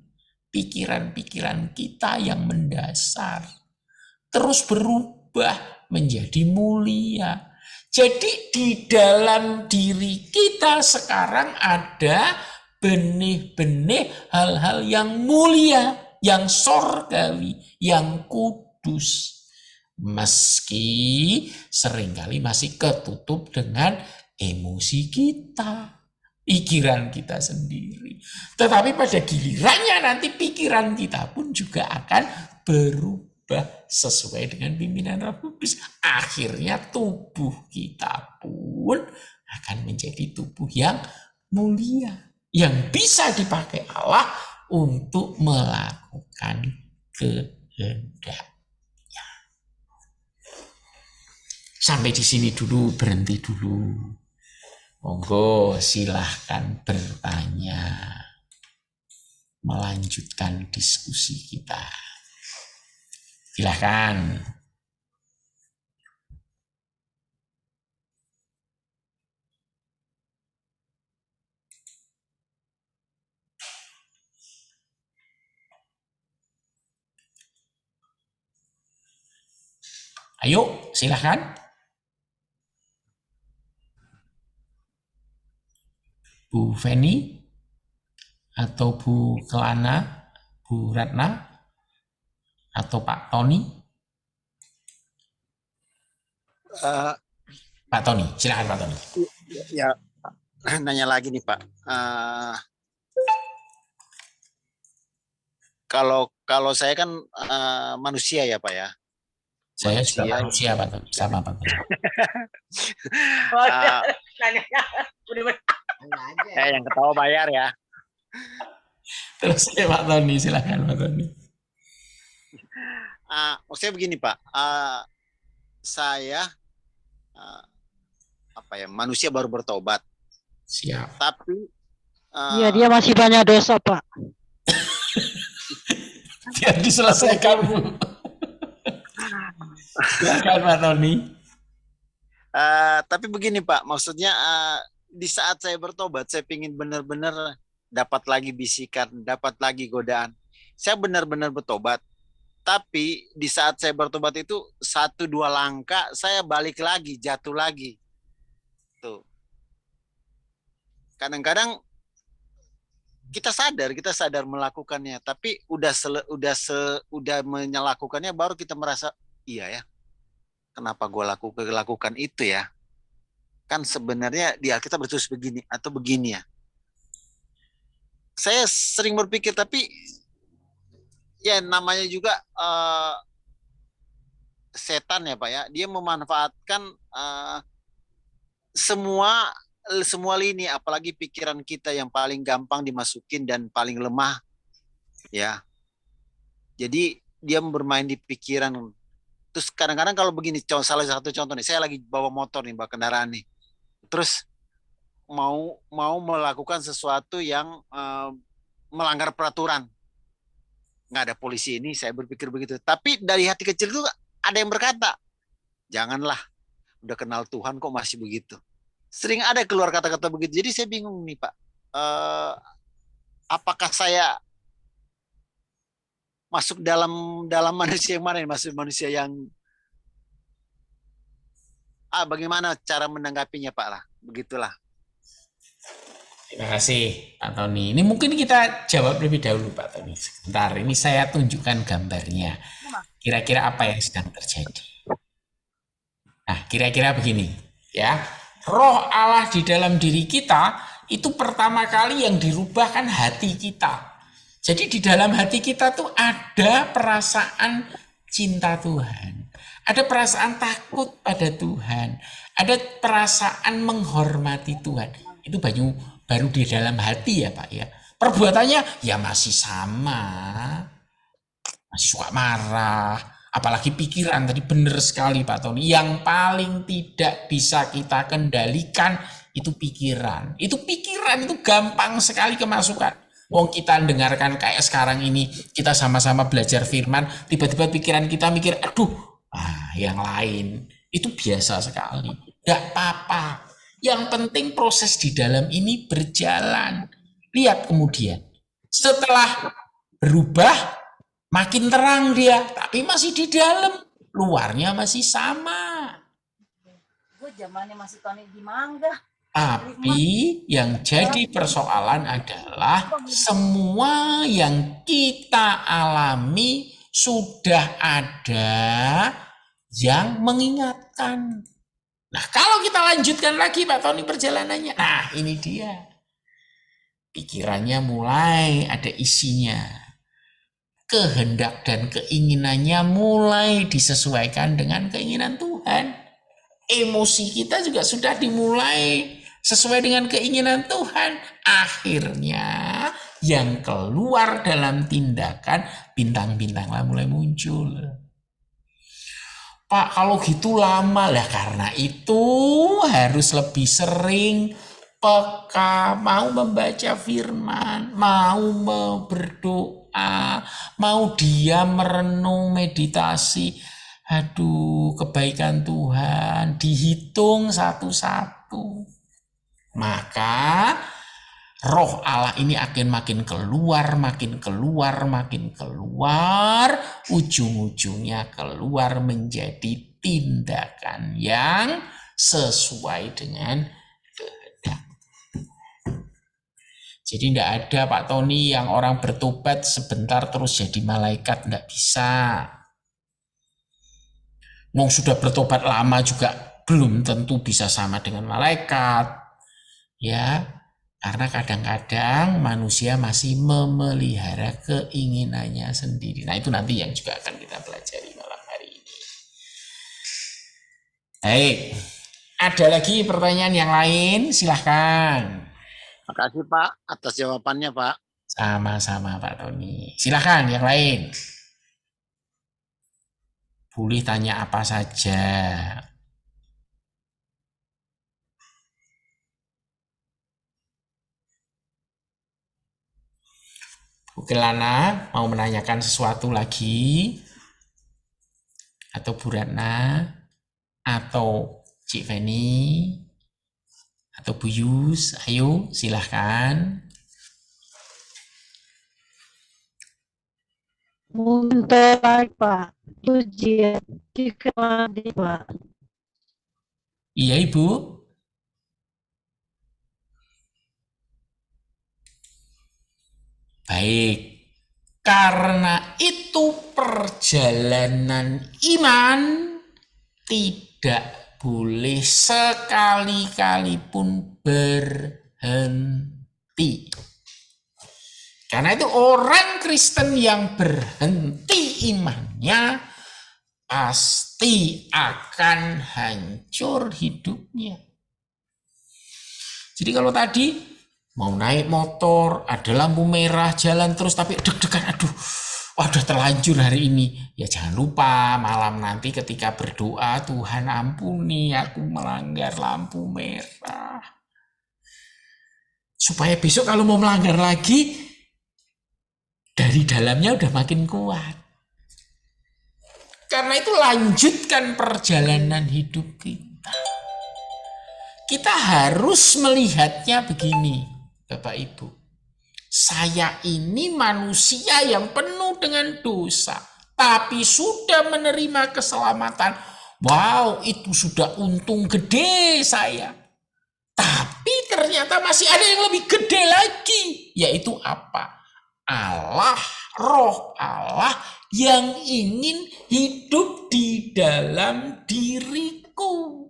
pikiran-pikiran kita yang mendasar. Terus berubah menjadi mulia. Jadi di dalam diri kita sekarang ada benih-benih hal-hal yang mulia, yang sorgawi, yang kudus. Meski seringkali masih ketutup dengan emosi kita, pikiran kita sendiri. Tetapi pada gilirannya nanti pikiran kita pun juga akan berubah sesuai dengan pimpinan Roh Kudus. Akhirnya tubuh kita pun akan menjadi tubuh yang mulia, yang bisa dipakai Allah untuk melakukan kehendaknya. Sampai di sini dulu, berhenti dulu. Monggo silahkan bertanya, melanjutkan diskusi kita. Silahkan. Ayo, silahkan. Bu Feni atau Bu Kelana, Bu Ratna, atau Pak Tony? Eh, Pak Tony, silakan Pak Tony. ya nanya lagi nih Pak. Kalau saya kan manusia ya Pak ya. Saya juga Manusia. manusia Pak Tony, sama Pak Tony. Yang ketawa bayar ya. Terus Pak Tony, silakan Pak Tony. Maksudnya begini Pak, saya manusia baru bertobat, Siap. tapi Iya, dia masih banyak dosa, Pak. Biar diselesaikan Bu. Silakan Pak Tony. tapi begini Pak, maksudnya di saat saya bertobat, saya ingin benar-benar dapat lagi bisikan, dapat lagi godaan. Saya benar-benar bertobat. Tapi di saat saya bertobat itu 1-2 langkah saya balik lagi, jatuh lagi. Tuh. Kadang-kadang kita sadar melakukannya, tapi udah melakukannya baru kita merasa iya ya. Kenapa gue lakukan itu ya? Kan sebenarnya di Alkitab bertulis begini atau begini ya. Saya sering berpikir tapi ya namanya juga setan ya Pak ya, dia memanfaatkan semua lini, apalagi pikiran kita yang paling gampang dimasukin dan paling lemah ya. Jadi dia bermain di pikiran. Terus kadang-kadang kalau begini, salah satu contoh nih, saya lagi bawa motor nih, bawa kendaraan nih, terus mau melakukan sesuatu yang melanggar peraturan. Nggak ada polisi ini, saya berpikir begitu. Tapi dari hati kecil itu ada yang berkata, janganlah, udah kenal Tuhan kok masih begitu. Sering ada keluar kata-kata begitu. Jadi saya bingung nih Pak, apakah saya masuk dalam manusia yang mana nih? Masuk manusia yang bagaimana cara menanggapinya Pak lah, begitulah. Terima kasih Pak Tony. Ini mungkin kita jawab lebih dahulu Pak Tony. Sebentar, ini saya tunjukkan gambarnya. Kira-kira apa yang sedang terjadi. Nah, kira-kira begini ya. Roh Allah di dalam diri kita itu pertama kali yang dirubah kan hati kita. Jadi di dalam hati kita tuh ada perasaan cinta Tuhan. Ada perasaan takut pada Tuhan. Ada perasaan menghormati Tuhan. Itu baru di dalam hati ya Pak ya. Perbuatannya ya masih sama. Masih suka marah. Apalagi pikiran, tadi benar sekali Pak Tony. Yang paling tidak bisa kita kendalikan itu pikiran. Itu pikiran, itu gampang sekali kemasukan. Wong kita dengarkan kayak sekarang ini, kita sama-sama belajar firman, tiba-tiba pikiran kita mikir, aduh, yang lain. Itu biasa sekali. Gak apa-apa. Yang penting proses di dalam ini berjalan. Lihat kemudian, setelah berubah, makin terang dia, tapi masih di dalam, luarnya masih sama. Gue zamannya masih Tony di Mangga. Tapi yang jadi persoalan adalah semua yang kita alami sudah ada yang mengingatkan. Nah, kalau kita lanjutkan lagi Pak Tony perjalanannya, nah ini dia. Pikirannya mulai ada isinya. Kehendak dan keinginannya mulai disesuaikan dengan keinginan Tuhan. Emosi kita juga sudah dimulai sesuai dengan keinginan Tuhan. Akhirnya yang keluar dalam tindakan bintang-bintanglah mulai muncul. Pak, kalau gitu lama lah, karena itu harus lebih sering peka, mau membaca firman, mau berdoa, mau diam merenung meditasi. Aduh, kebaikan Tuhan dihitung satu-satu. Maka roh Allah ini akan makin keluar, makin keluar, makin keluar, ujung-ujungnya keluar menjadi tindakan yang sesuai dengan kehendak. Jadi tidak ada Pak Tony yang orang bertobat sebentar terus jadi malaikat, tidak bisa. Wong sudah bertobat lama juga belum tentu bisa sama dengan malaikat. Ya, karena kadang-kadang manusia masih memelihara keinginannya sendiri. Nah, itu nanti yang juga akan kita pelajari malam hari ini. Baik, ada lagi pertanyaan yang lain? Silahkan. Makasih Pak atas jawabannya Pak. Sama-sama Pak Tony. Silahkan yang lain. Boleh tanya apa saja. Bu Kelana mau menanyakan sesuatu lagi? Atau Bu Ratna? Atau Cik Feni? Atau Bu Yus? Ayo silahkan. Mungkin terbaik Pak. Ujian dikenali Pak. Iya Ibu. Baik. Karena itu perjalanan iman tidak boleh sekali-kali pun berhenti. Karena itu orang Kristen yang berhenti imannya pasti akan hancur hidupnya. Jadi kalau tadi mau naik motor, ada lampu merah, jalan terus tapi deg-degan, aduh, udah terlanjur hari ini. Ya jangan lupa malam nanti ketika berdoa, Tuhan ampuni aku melanggar lampu merah. Supaya besok kalau mau melanggar lagi, dari dalamnya udah makin kuat. Karena itu lanjutkan perjalanan hidup kita. Kita harus melihatnya begini, Bapak Ibu. Saya ini manusia yang penuh dengan dosa, tapi sudah menerima keselamatan. Wow, itu sudah untung gede saya. Tapi ternyata masih ada yang lebih gede lagi, yaitu apa? Allah, roh Allah yang ingin hidup di dalam diriku.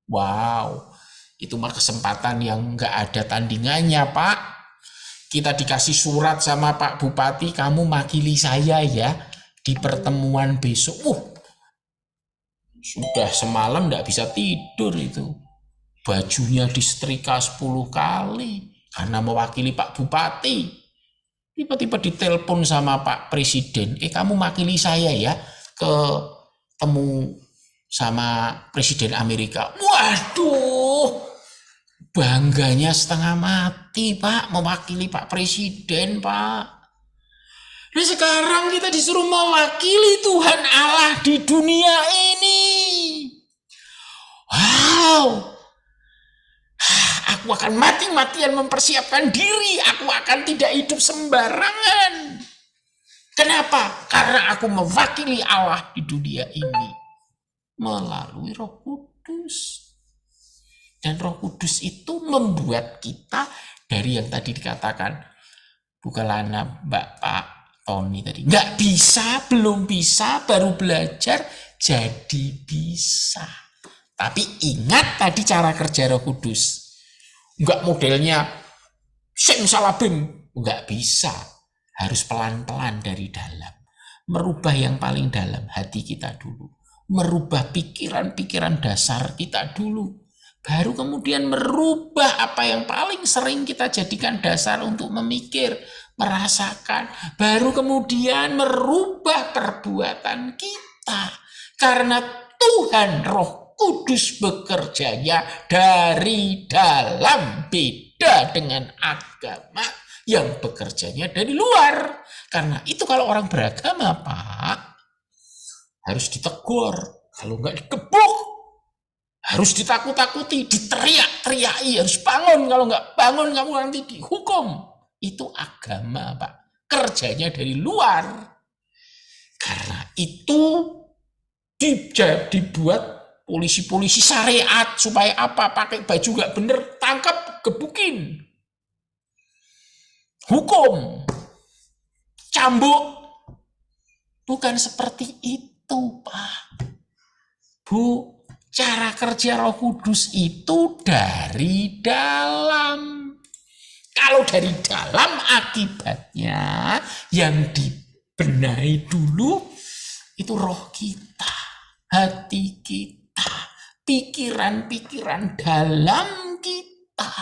Wow, itu mah kesempatan yang nggak ada tandingannya, Pak. Kita dikasih surat sama Pak Bupati, kamu makili saya ya di pertemuan besok. Sudah semalam nggak bisa tidur itu. Bajunya disetrika 10 kali karena mewakili Pak Bupati. Tiba-tiba ditelepon sama Pak Presiden, kamu makili saya ya ketemu sama Presiden Amerika. Waduh, bangganya setengah mati Pak, mewakili Pak Presiden Pak. Nah sekarang kita disuruh mewakili Tuhan Allah di dunia ini. Wow, aku akan mati-matian mempersiapkan diri. Aku akan tidak hidup sembarangan. Kenapa? Karena aku mewakili Allah di dunia ini melalui Roh Kudus. Dan Roh Kudus itu membuat kita dari yang tadi dikatakan Bukalana Mbak Pak Tony tadi. Nggak bisa, belum bisa, baru belajar jadi bisa. Tapi ingat tadi cara kerja Roh Kudus. Enggak modelnya simsalabim, enggak bisa. Harus pelan-pelan dari dalam. Merubah yang paling dalam hati kita dulu. Merubah pikiran-pikiran dasar kita dulu. Baru kemudian merubah apa yang paling sering kita jadikan dasar untuk memikir, merasakan. Baru kemudian merubah perbuatan kita. Karena Tuhan Roh Kudus bekerjanya dari dalam, beda dengan agama yang bekerjanya dari luar. Karena itu kalau orang beragama Pak harus ditegur, kalau enggak dikebuk, harus ditakut-takuti, diteriak-teriaki, harus bangun, kalau enggak bangun kamu nanti dihukum. Itu agama Pak, kerjanya dari luar. Karena itu dibuat polisi-polisi syariat supaya apa? Pakai baju gak bener, tangkap, gebukin. hukum, cambuk. Bukan seperti itu, Pak. Bu, cara kerja Roh Kudus itu dari dalam. Kalau dari dalam, akibatnya yang dibenahi dulu itu roh kita, hati kita, pikiran-pikiran dalam kita.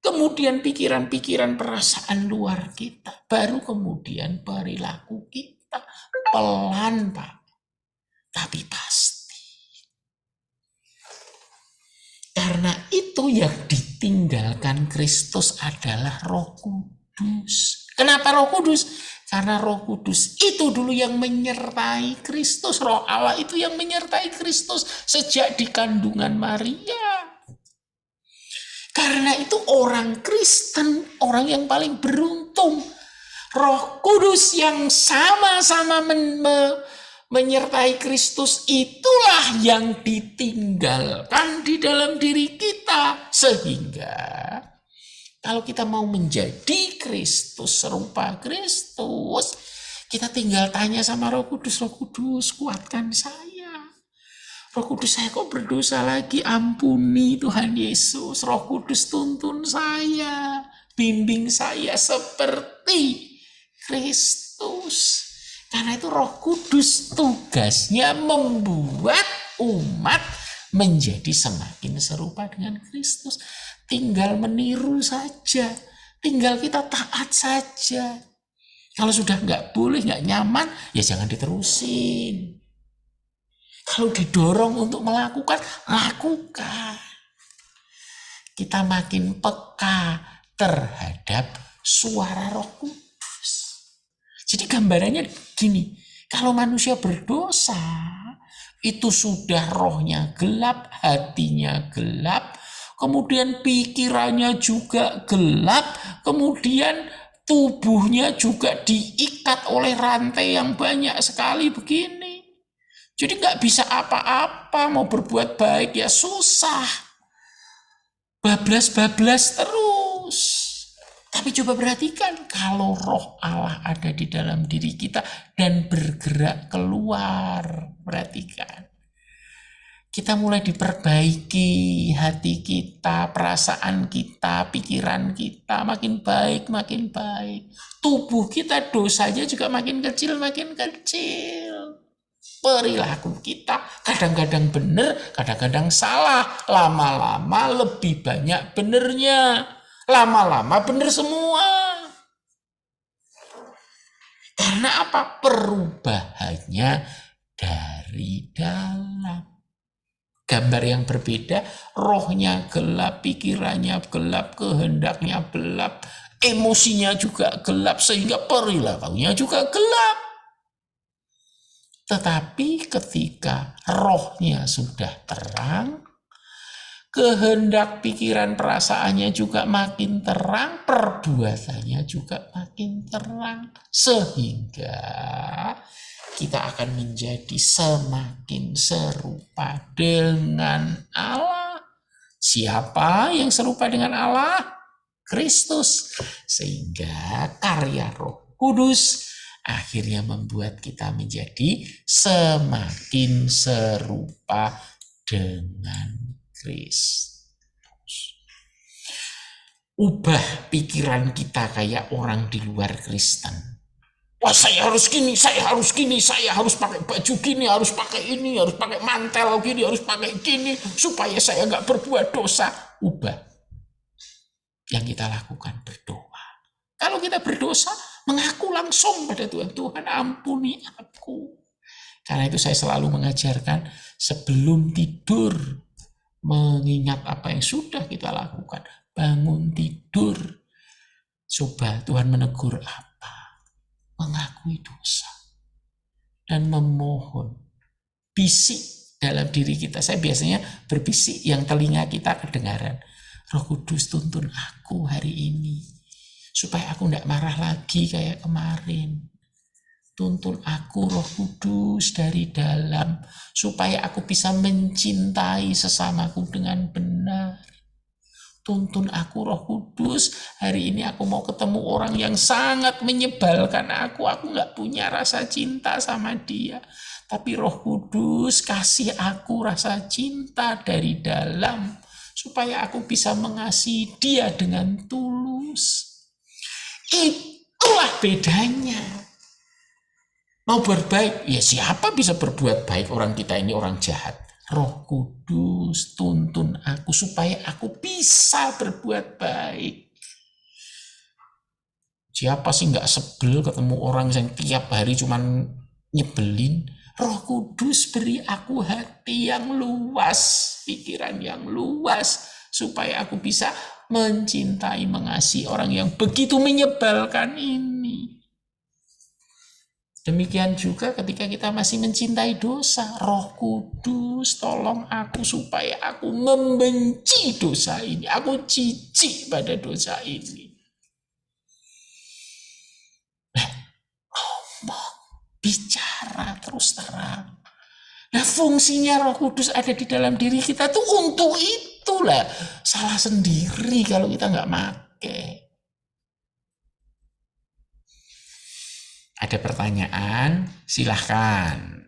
Kemudian pikiran-pikiran perasaan luar kita. Baru kemudian perilaku kita. Pelan, Pak. Tapi pasti. Karena itu yang ditinggalkan Kristus adalah Roh Kudus. Kenapa Roh Kudus? Karena Roh Kudus itu dulu yang menyertai Kristus. Roh Allah itu yang menyertai Kristus sejak di kandungan Maria. Karena itu orang Kristen, orang yang paling beruntung. Roh Kudus yang sama-sama menyertai Kristus itulah yang ditinggalkan di dalam diri kita. Sehingga kalau kita mau menjadi Kristus, serupa Kristus, kita tinggal tanya sama Roh Kudus, Roh Kudus kuatkan saya. Roh Kudus, saya kok berdosa lagi, ampuni Tuhan Yesus. Roh Kudus tuntun saya, bimbing saya seperti Kristus. Karena itu Roh Kudus tugasnya membuat umat menjadi semakin serupa dengan Kristus. Tinggal meniru saja, tinggal kita taat saja. Kalau sudah nggak boleh, nggak nyaman, ya jangan diterusin. Kalau didorong untuk melakukan, lakukan. Kita makin peka terhadap suara Roh Kudus. Jadi gambarannya gini, kalau manusia berdosa, itu sudah rohnya gelap, hatinya gelap, kemudian pikirannya juga gelap, kemudian tubuhnya juga diikat oleh rantai yang banyak sekali begini. Jadi nggak bisa apa-apa, mau berbuat baik ya susah. Bablas-bablas terus. Tapi coba perhatikan, kalau roh Allah ada di dalam diri kita dan bergerak keluar, perhatikan. Kita mulai diperbaiki hati kita, perasaan kita, pikiran kita makin baik, makin baik. Tubuh kita dosanya juga makin kecil, makin kecil. Perilaku kita kadang-kadang benar, kadang-kadang salah. Lama-lama lebih banyak benernya. Lama-lama benar semua. Karena apa? Perubahannya dari dalam. Gambar yang berbeda, rohnya gelap, pikirannya gelap, kehendaknya gelap, emosinya juga gelap, sehingga perilakunya juga gelap. Tetapi ketika rohnya sudah terang, kehendak, pikiran, perasaannya juga makin terang, perbuatannya juga makin terang. Sehingga kita akan menjadi semakin serupa dengan Allah. Siapa yang serupa dengan Allah? Kristus. Sehingga karya Roh Kudus akhirnya membuat kita menjadi semakin serupa dengan Kristus. Ubah pikiran kita kayak orang di luar Kristen. Wah, saya harus gini, saya harus gini, saya harus pakai baju gini, harus pakai ini, harus pakai mantel gini, harus pakai gini, supaya saya nggak berbuat dosa. Ubah. Yang kita lakukan berdoa. Kalau kita berdosa, mengaku langsung pada Tuhan. Tuhan, ampuni aku. Karena itu saya selalu mengajarkan sebelum tidur, mengingat apa yang sudah kita lakukan. Bangun tidur. Coba Tuhan menegur apa? Mengakui dosa. Dan memohon. Bisik dalam diri kita. Saya biasanya berbisik yang telinga kita kedengaran. Roh Kudus, tuntun aku hari ini. Supaya aku tidak marah lagi kayak kemarin. Tuntun aku Roh Kudus dari dalam. Supaya aku bisa mencintai sesamaku dengan benar. Tuntun aku Roh Kudus. Hari ini aku mau ketemu orang yang sangat menyebalkan aku. Aku nggak punya rasa cinta sama dia. Tapi Roh Kudus kasih aku rasa cinta dari dalam. Supaya aku bisa mengasihi dia dengan tulus. Itulah bedanya. Mau berbaik, ya siapa bisa berbuat baik orang kita ini orang jahat. Roh Kudus tuntun aku supaya aku bisa berbuat baik. Siapa sih nggak sebel ketemu orang yang tiap hari cuman nyebelin? Roh Kudus beri aku hati yang luas, pikiran yang luas, supaya aku bisa mencintai, mengasihi orang yang begitu menyebalkan ini. Demikian juga ketika kita masih mencintai dosa, Roh Kudus tolong aku supaya aku membenci dosa ini. Aku jijik pada dosa ini. Ngomong, bicara terus terang. Nah, fungsinya Roh Kudus ada di dalam diri kita tuh untuk itulah. Salah sendiri kalau kita nggak make. Ada pertanyaan? Silahkan.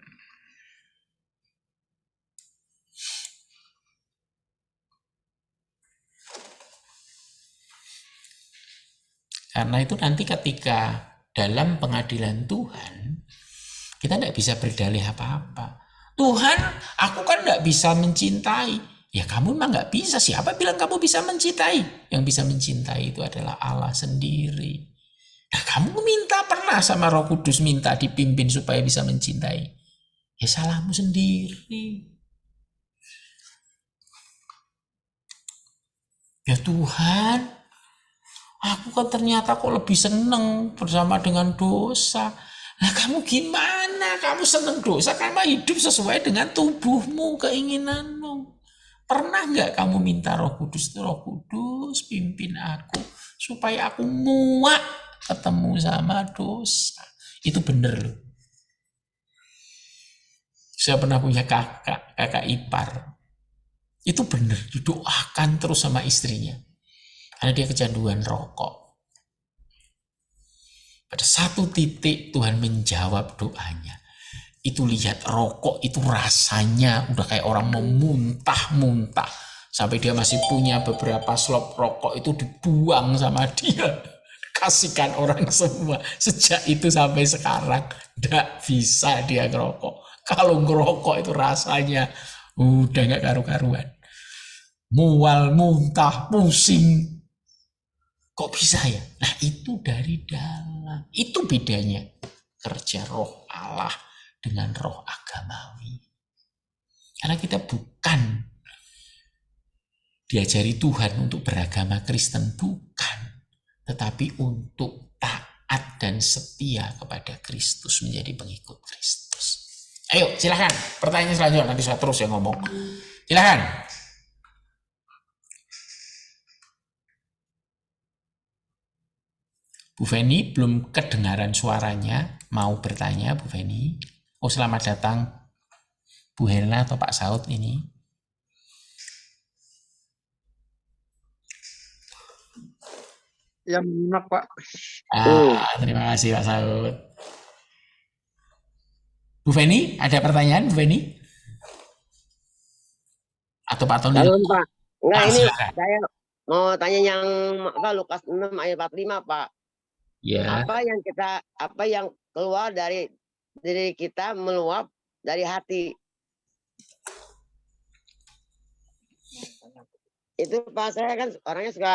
Karena itu nanti ketika dalam pengadilan Tuhan, kita tidak bisa berdalih apa-apa. Tuhan, aku kan tidak bisa mencintai. Ya kamu memang nggak bisa. Siapa bilang kamu bisa mencintai? Yang bisa mencintai itu adalah Allah sendiri. Nah, kamu minta pernah sama Roh Kudus minta dipimpin supaya bisa mencintai? Ya salahmu sendiri. Ya Tuhan, aku kan ternyata kok lebih seneng bersama dengan dosa. Nah kamu gimana? Kamu seneng dosa karena hidup sesuai dengan tubuhmu, keinginanmu. Pernah nggak kamu minta Roh Kudus pimpin aku supaya aku muak ketemu sama dosa. Itu bener loh. Saya pernah punya kakak ipar. Itu bener, didoakan terus sama istrinya. Karena dia kecanduan rokok. Pada satu titik Tuhan menjawab doanya. Itu lihat rokok itu rasanya udah kayak orang mau muntah-muntah. Sampai dia masih punya beberapa slop rokok itu dibuang sama dia. Kasihkan orang semua. Sejak itu sampai sekarang tidak bisa dia ngerokok. Kalau ngerokok itu rasanya udah gak karu-karuan. Mual, muntah, pusing. Kok bisa ya? Nah itu dari dalam. Itu bedanya kerja roh Allah dengan roh agamawi. Karena kita bukan diajari Tuhan untuk beragama Kristen, bukan. Tetapi untuk taat dan setia kepada Kristus, menjadi pengikut Kristus. Ayo silahkan, pertanyaan selanjutnya, nanti saya terus yang ngomong. Silahkan. Bu Feni belum kedengaran suaranya, mau bertanya Bu Feni. Oh selamat datang Bu Helena atau Pak Saud ini. Ya menyimak Pak. Terima kasih Pak Saud. Bu Feni, ada pertanyaan Bu Feni? Atau Pak Tony? Halo Pak. Enggak, ini silakan. saya mau tanya yang Lukas 6 ayat 45 Pak. Ya. Apa yang keluar dari diri kita meluap dari hati. Itu Pak, saya kan orangnya suka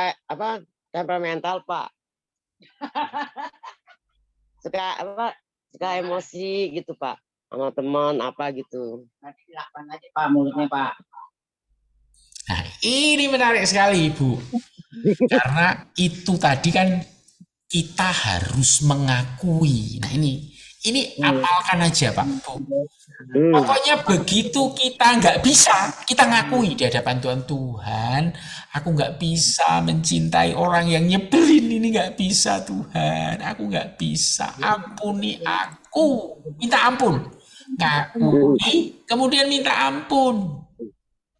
temperamental Pak. Suka emosi gitu Pak. Sama teman apa gitu. Nanti dilakukan aja Pak mulutnya Pak. Nah, ini menarik sekali Ibu. Karena itu tadi kan kita harus mengakui. Nah, ini apalkan aja Pak. Pokoknya begitu kita nggak bisa, kita ngakui di hadapan Tuhan, aku nggak bisa mencintai orang yang nyebelin ini, nggak bisa Tuhan, aku nggak bisa, ampuni aku, minta ampun, ngakui, kemudian minta ampun.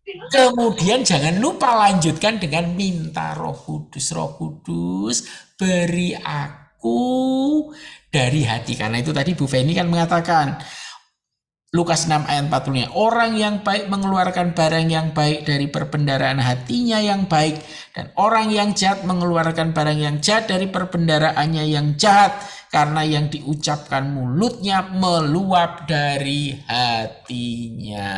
Kemudian jangan lupa lanjutkan dengan minta Roh Kudus. Roh Kudus, beri aku dari hati. Karena itu tadi Bu Feni kan mengatakan, Lukas 6 ayat 40-nya, orang yang baik mengeluarkan barang yang baik dari perbendaharaan hatinya yang baik, dan orang yang jahat mengeluarkan barang yang jahat dari perbendaharaannya yang jahat, karena yang diucapkan mulutnya meluap dari hatinya.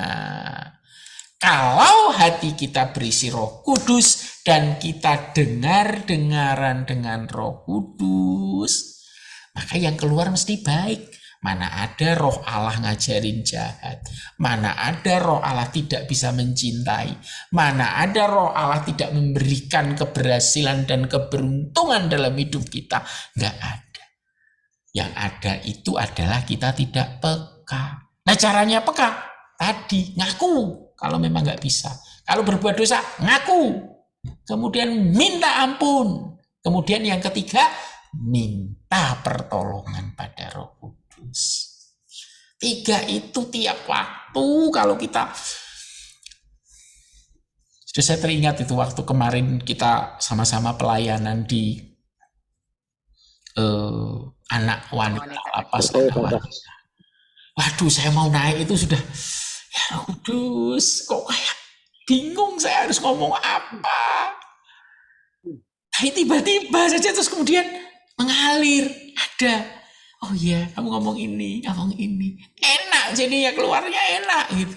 Kalau hati kita berisi Roh Kudus dan kita dengar-dengaran dengan Roh Kudus, maka yang keluar mesti baik. Mana ada Roh Allah ngajarin jahat, mana ada Roh Allah tidak bisa mencintai, mana ada Roh Allah tidak memberikan keberhasilan dan keberuntungan dalam hidup kita. Nggak ada. Yang ada itu adalah kita tidak peka. Nah, caranya peka tadi ngaku kalau memang nggak bisa. Kalau berbuat dosa ngaku, kemudian minta ampun, kemudian yang ketiga minta pertolongan pada Roh Kudus. 3 itu tiap waktu. Kalau kita, sudah saya teringat itu waktu kemarin kita sama-sama pelayanan di anak wanita lapas. Waduh, saya mau naik itu sudah, ya Roh Kudus, kok kayak bingung saya harus ngomong apa. Tapi tiba-tiba saja terus kemudian mengalir, ada. Oh iya, kamu ngomong ini. Enak jadinya, keluarnya enak gitu.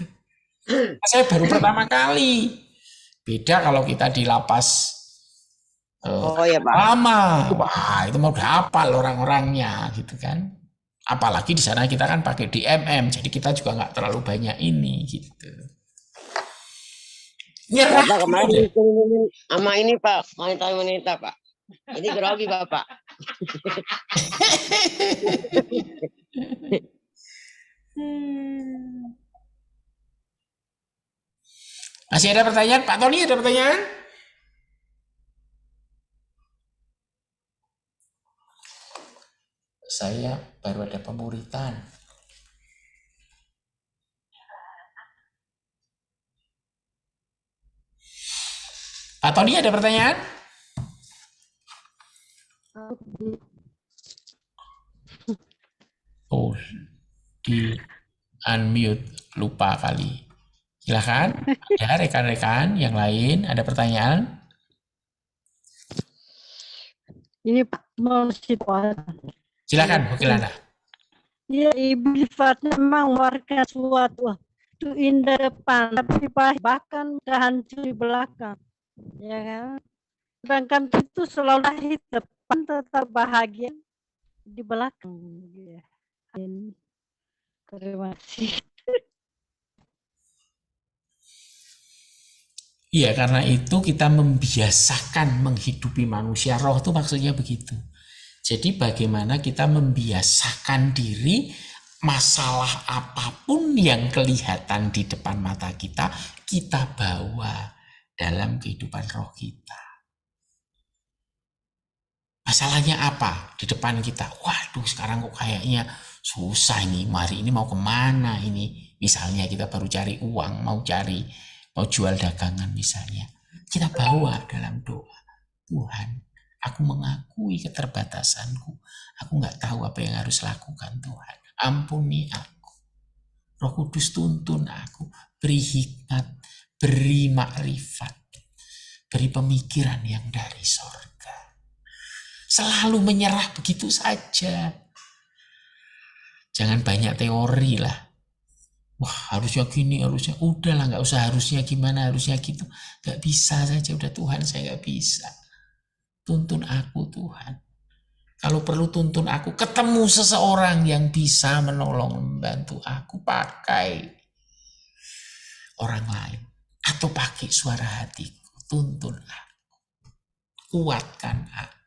Saya baru pertama kali. Beda kalau kita di lapas ya Pak. lama. Wah, itu mau udah hafal orang-orangnya gitu kan. Apalagi di sana kita kan pakai DMM, jadi kita juga nggak terlalu banyak ini gitu. Nyerah. Bapak kemarin dikirimin sama ini Pak, wanita-wanita Pak. Ini grogi Bapak. Masih ada pertanyaan? Pak Tony ada pertanyaan? Saya baru ada pemuritan. Pak Tony ada pertanyaan? Oh, di unmute, lupa kali. Silakan, ada rekan-rekan yang lain, ada pertanyaan? Ini Pak mau Silakan, Bu Kilana. ya, ibu sifatnya memang warga suatu itu indah depan, tapi bahkan hancur di belakang, ya kan? Sedangkan itu selalu depan tetap bahagia di belakang. Ya. Terima kasih. Iya, karena itu kita membiasakan menghidupi manusia. Roh itu maksudnya begitu. Jadi bagaimana kita membiasakan diri, masalah apapun yang kelihatan di depan mata kita, kita bawa dalam kehidupan roh kita. Masalahnya apa di depan kita? Waduh, sekarang kok kayaknya susah ini. Hari ini mau kemana ini? Misalnya kita baru cari uang, mau jual dagangan misalnya. Kita bawa dalam doa. Tuhan, aku mengakui keterbatasanku. Aku nggak tahu apa yang harus lakukan, Tuhan. Ampuni aku. Roh Kudus tuntun aku. Beri hikmat, beri makrifat, beri pemikiran yang dari sorga. Selalu menyerah begitu saja. Jangan banyak teori lah. Wah, harusnya gini, harusnya udahlah, nggak usah harusnya gimana, harusnya gitu. Nggak bisa saja, udah Tuhan, saya nggak bisa. Tuntun aku Tuhan. Kalau perlu tuntun aku, ketemu seseorang yang bisa menolong, membantu aku, pakai orang lain. Atau pakai suara hatiku, tuntun aku. Kuatkan aku.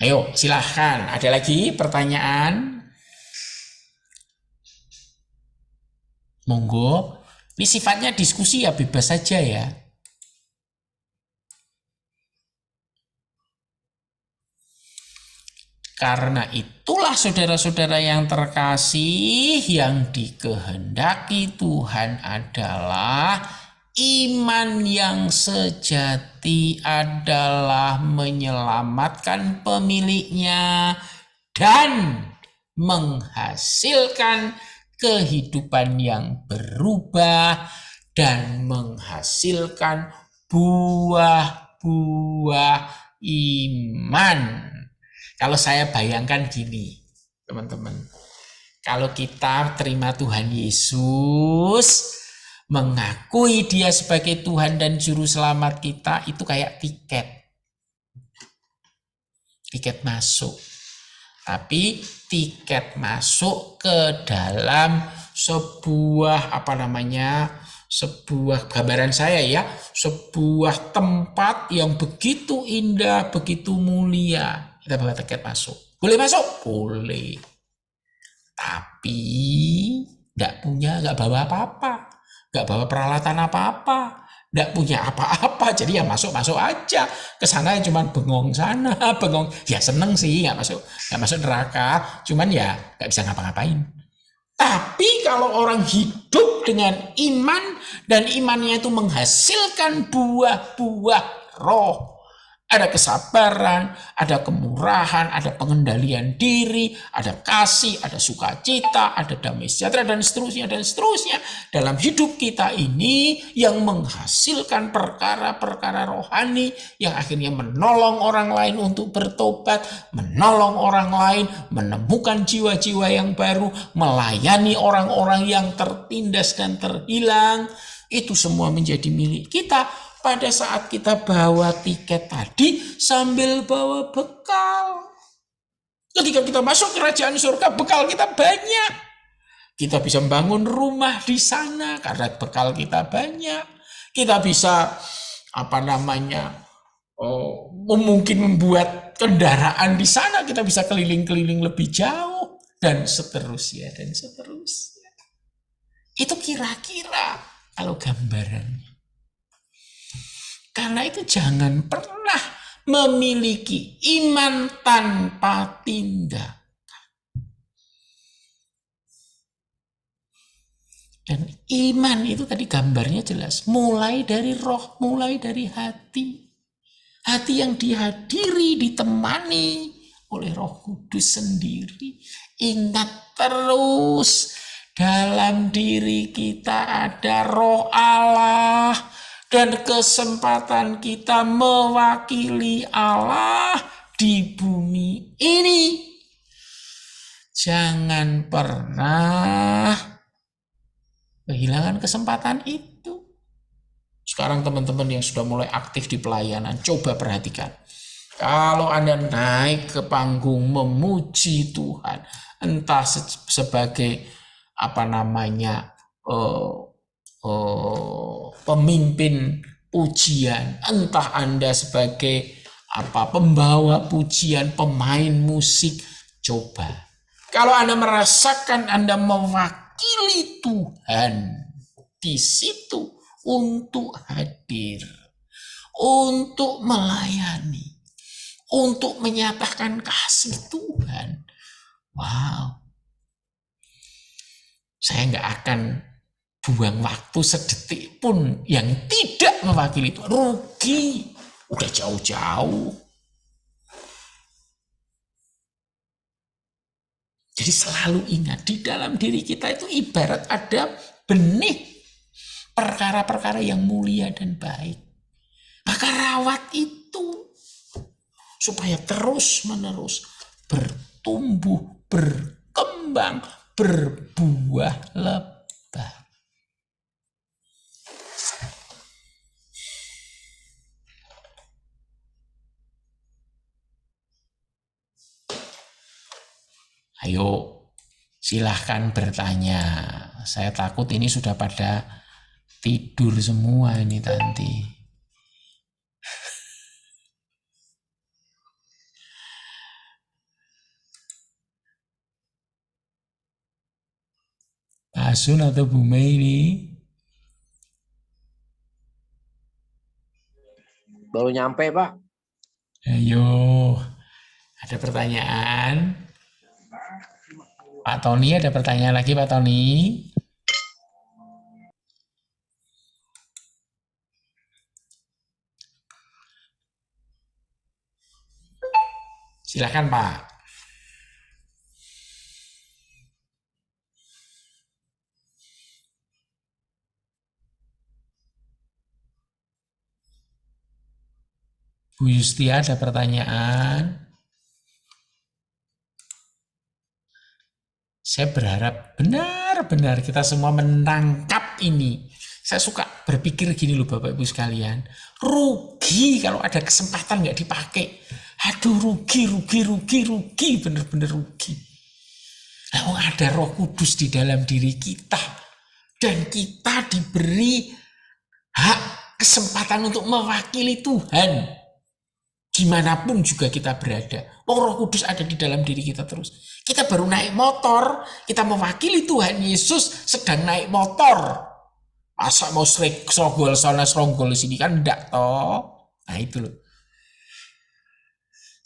Ayo, silahkan. Ada lagi pertanyaan? Monggo, ini sifatnya diskusi ya, bebas saja ya. Karena itulah saudara-saudara yang terkasih, yang dikehendaki Tuhan adalah iman yang sejati adalah menyelamatkan pemiliknya dan menghasilkan kehidupan yang berubah dan menghasilkan buah-buah iman. Kalau saya bayangkan gini, teman-teman. Kalau kita terima Tuhan Yesus, mengakui Dia sebagai Tuhan dan Juru Selamat kita, itu kayak tiket masuk. Tapi tiket masuk ke dalam sebuah sebuah gambaran saya ya, sebuah tempat yang begitu indah, begitu mulia. Kita bawa tiket masuk. Boleh masuk? Boleh. Tapi nggak bawa apa-apa. Nggak bawa peralatan apa-apa. Nggak punya apa-apa. Jadi ya masuk-masuk aja. Kesana cuma bengong sana, bengong. Ya seneng sih nggak masuk neraka. Cuman ya nggak bisa ngapa-ngapain. Tapi kalau orang hidup dengan iman dan imannya itu menghasilkan buah-buah roh, ada kesabaran, ada kemurahan, ada pengendalian diri, ada kasih, ada sukacita, ada damai sejahtera, dan seterusnya, dan seterusnya. Dalam hidup kita ini yang menghasilkan perkara-perkara rohani yang akhirnya menolong orang lain untuk bertobat, menolong orang lain, menemukan jiwa-jiwa yang baru, melayani orang-orang yang tertindas dan terhilang. Itu semua menjadi milik kita. Pada saat kita bawa tiket tadi sambil bawa bekal. Ketika kita masuk kerajaan surga, bekal kita banyak. Kita bisa membangun rumah di sana karena bekal kita banyak. Kita bisa mungkin membuat kendaraan di sana, kita bisa keliling-keliling lebih jauh dan seterusnya dan seterusnya. Itu kira-kira kalau gambarannya. Karena itu jangan pernah memiliki iman tanpa tindakan. Dan iman itu tadi gambarnya jelas. Mulai dari roh, mulai dari hati. Hati yang dihadiri, ditemani oleh Roh Kudus sendiri. Ingat terus, dalam diri kita ada Roh Allah. Dan kesempatan kita mewakili Allah di bumi ini. Jangan pernah kehilangan kesempatan itu. Sekarang teman-teman yang sudah mulai aktif di pelayanan, coba perhatikan. Kalau Anda naik ke panggung memuji Tuhan, entah sebagai pemimpin pujian, entah Anda sebagai pembawa pujian, pemain musik, coba. Kalau Anda merasakan Anda mewakili Tuhan di situ untuk hadir, untuk melayani, untuk menyatakan kasih Tuhan. Wow. Saya nggak akan buang waktu sedetik pun yang tidak mewakili itu. Rugi. Udah jauh-jauh. Jadi selalu ingat, di dalam diri kita itu ibarat ada benih perkara-perkara yang mulia dan baik. Maka rawat itu supaya terus-menerus bertumbuh, berkembang, berbuah lebat. Ayo, silahkan bertanya. Saya takut ini sudah pada tidur semua ini nanti. Pak Asun atau Bu Mei ini? Baru nyampe, Pak. Ayo, Ada pertanyaan? Pak Tony, ada pertanyaan lagi Pak Tony? Silakan Pak. Bu Yustia ada pertanyaan? Saya berharap benar-benar kita semua menangkap ini. Saya suka berpikir gini loh Bapak Ibu sekalian. Rugi kalau ada kesempatan nggak dipakai. Aduh rugi, bener-bener rugi. Nah, ada Roh Kudus di dalam diri kita. Dan kita diberi hak kesempatan untuk mewakili Tuhan. Dimanapun juga kita berada. Roh Kudus ada di dalam diri kita terus. Kita baru naik motor, kita mewakili Tuhan Yesus sedang naik motor. Masa mau serogol sana serogol sini kan enggak toh. Nah itu loh.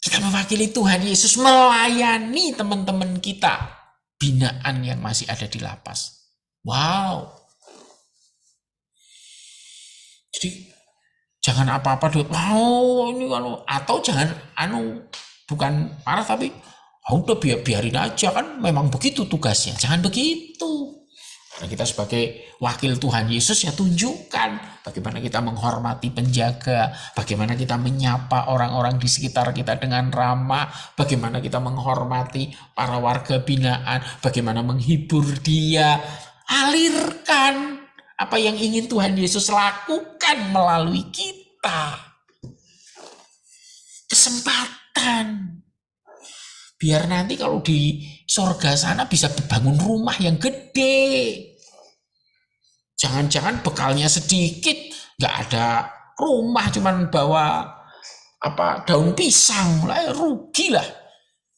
Kita mewakili Tuhan Yesus melayani teman-teman kita. Binaan yang masih ada di lapas. Wow. Jadi jangan apa-apa dulu. Ini kalau atau jangan bukan marah tapi udah biarin aja kan memang begitu tugasnya. Jangan begitu. Karena kita sebagai wakil Tuhan Yesus ya tunjukkan bagaimana kita menghormati penjaga, bagaimana kita menyapa orang-orang di sekitar kita dengan ramah, bagaimana kita menghormati para warga binaan, bagaimana menghibur dia. Alirkan apa yang ingin Tuhan Yesus lakukan melalui kita. Kesempatan. Biar nanti kalau di sorga sana bisa bangun rumah yang gede. Jangan-jangan bekalnya sedikit, nggak ada rumah, cuman bawa daun pisang, lah rugi lah.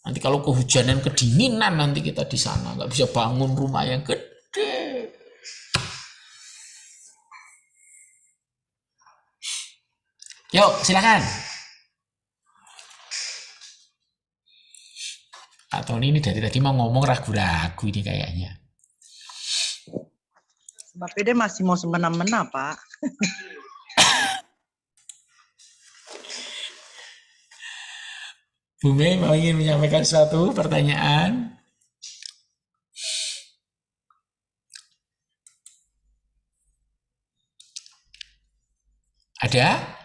Nanti kalau kehujanan kedinginan nanti kita di sana nggak bisa bangun rumah yang gede. Yuk, silakan. Pak Tony ini dari tadi mau ngomong ragu-ragu ini kayaknya. Mbak Pede masih mau semena-mena, Pak. Bu Mei mau ingin menyampaikan suatu pertanyaan? Ada?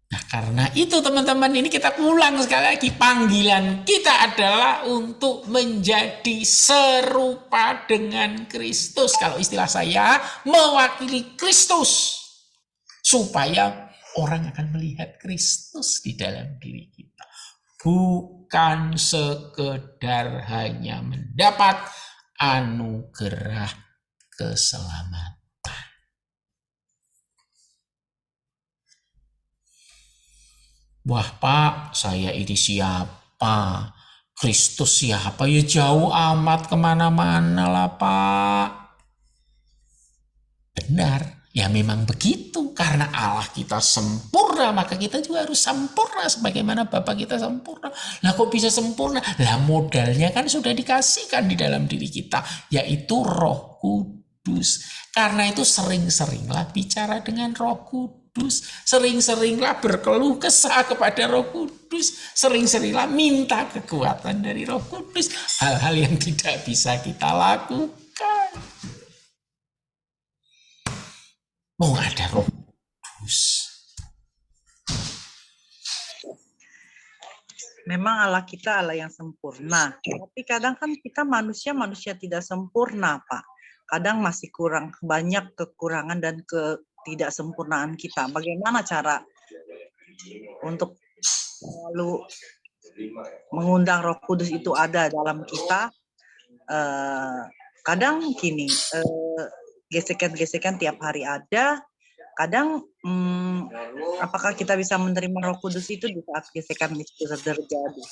Nah, karena itu teman-teman ini kita ulang sekali lagi. Panggilan kita adalah untuk menjadi serupa dengan Kristus. Kalau istilah saya, mewakili Kristus. Supaya orang akan melihat Kristus di dalam diri kita. Bukan sekedar hanya mendapat anugerah keselamatan. Wah Pak, saya ini siapa? Kristus siapa? Ya jauh amat kemana-mana lah Pak. Benar, ya memang begitu. Karena Allah kita sempurna, maka kita juga harus sempurna sebagaimana Bapa kita sempurna. Lah kok bisa sempurna? Lah modalnya kan sudah dikasihkan di dalam diri kita, yaitu Roh Kudus. Karena itu sering-seringlah bicara dengan Roh Kudus. Sering-seringlah berkeluh kesah kepada Roh Kudus. Sering-seringlah minta kekuatan dari Roh Kudus. Hal-hal yang tidak bisa kita lakukan. Mau ada Roh Kudus. Memang Allah kita Allah yang sempurna. Tapi kadang kan kita manusia tidak sempurna, Pak. Kadang masih kurang, banyak kekurangan dan ketidaksempurnaan kita. Bagaimana cara untuk selalu mengundang Roh Kudus itu ada dalam kita? Kadang gini, gesekan-gesekan tiap hari ada. Kadang apakah kita bisa menerima Roh Kudus itu di saat gesekan itu terjadi?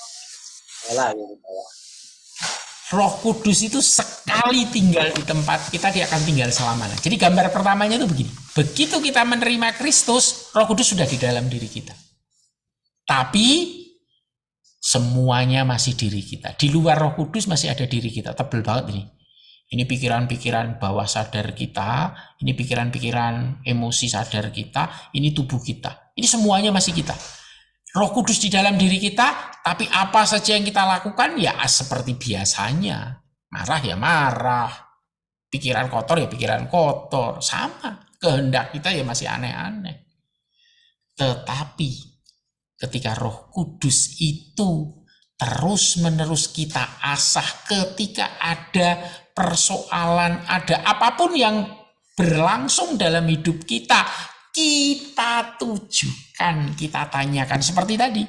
Roh Kudus itu sekali tinggal di tempat kita, dia akan tinggal selamanya. Jadi gambar pertamanya itu begini. Begitu kita menerima Kristus, Roh Kudus sudah di dalam diri kita. Tapi semuanya masih diri kita. Di luar Roh Kudus masih ada diri kita. Tebel banget ini. Ini pikiran-pikiran bawah sadar kita, ini pikiran-pikiran emosi sadar kita, ini tubuh kita. Ini semuanya masih kita. Roh Kudus di dalam diri kita, tapi apa saja yang kita lakukan ya seperti biasanya. Marah ya marah. Pikiran kotor ya pikiran kotor. Sama. Kehendak kita ya masih aneh-aneh. Tetapi ketika Roh Kudus itu terus-menerus kita asah, ketika ada persoalan, ada apapun yang berlangsung dalam hidup kita, kita tujukan, kita tanyakan seperti tadi.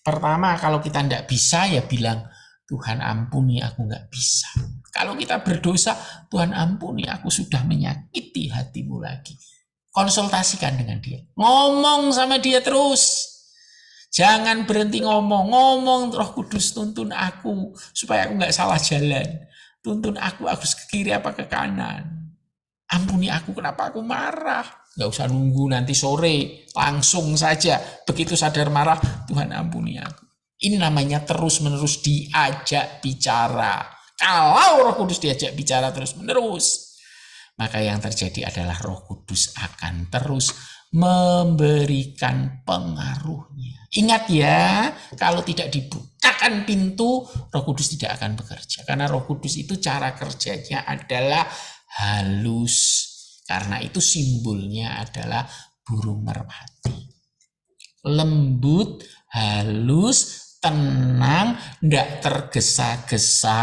Pertama, kalau kita tidak bisa ya bilang, Tuhan ampuni aku nggak bisa. Kalau kita berdosa, Tuhan ampuni aku sudah menyakiti hatimu lagi. Konsultasikan dengan dia. Ngomong sama dia terus. Jangan berhenti ngomong. Roh Kudus tuntun aku supaya aku nggak salah jalan. Tuntun aku ke kiri apa ke kanan. Ampuni aku, kenapa aku marah. Nggak usah nunggu nanti sore. Langsung saja. Begitu sadar marah, Tuhan ampuni aku. Ini namanya terus-menerus diajak bicara. Kalau Roh Kudus diajak bicara terus-menerus, maka yang terjadi adalah Roh Kudus akan terus memberikan pengaruhnya. Ingat ya, kalau tidak dibukakan pintu, Roh Kudus tidak akan bekerja. Karena Roh Kudus itu cara kerjanya adalah halus. Karena itu simbolnya adalah burung merpati. Lembut, halus, tenang, tidak tergesa-gesa,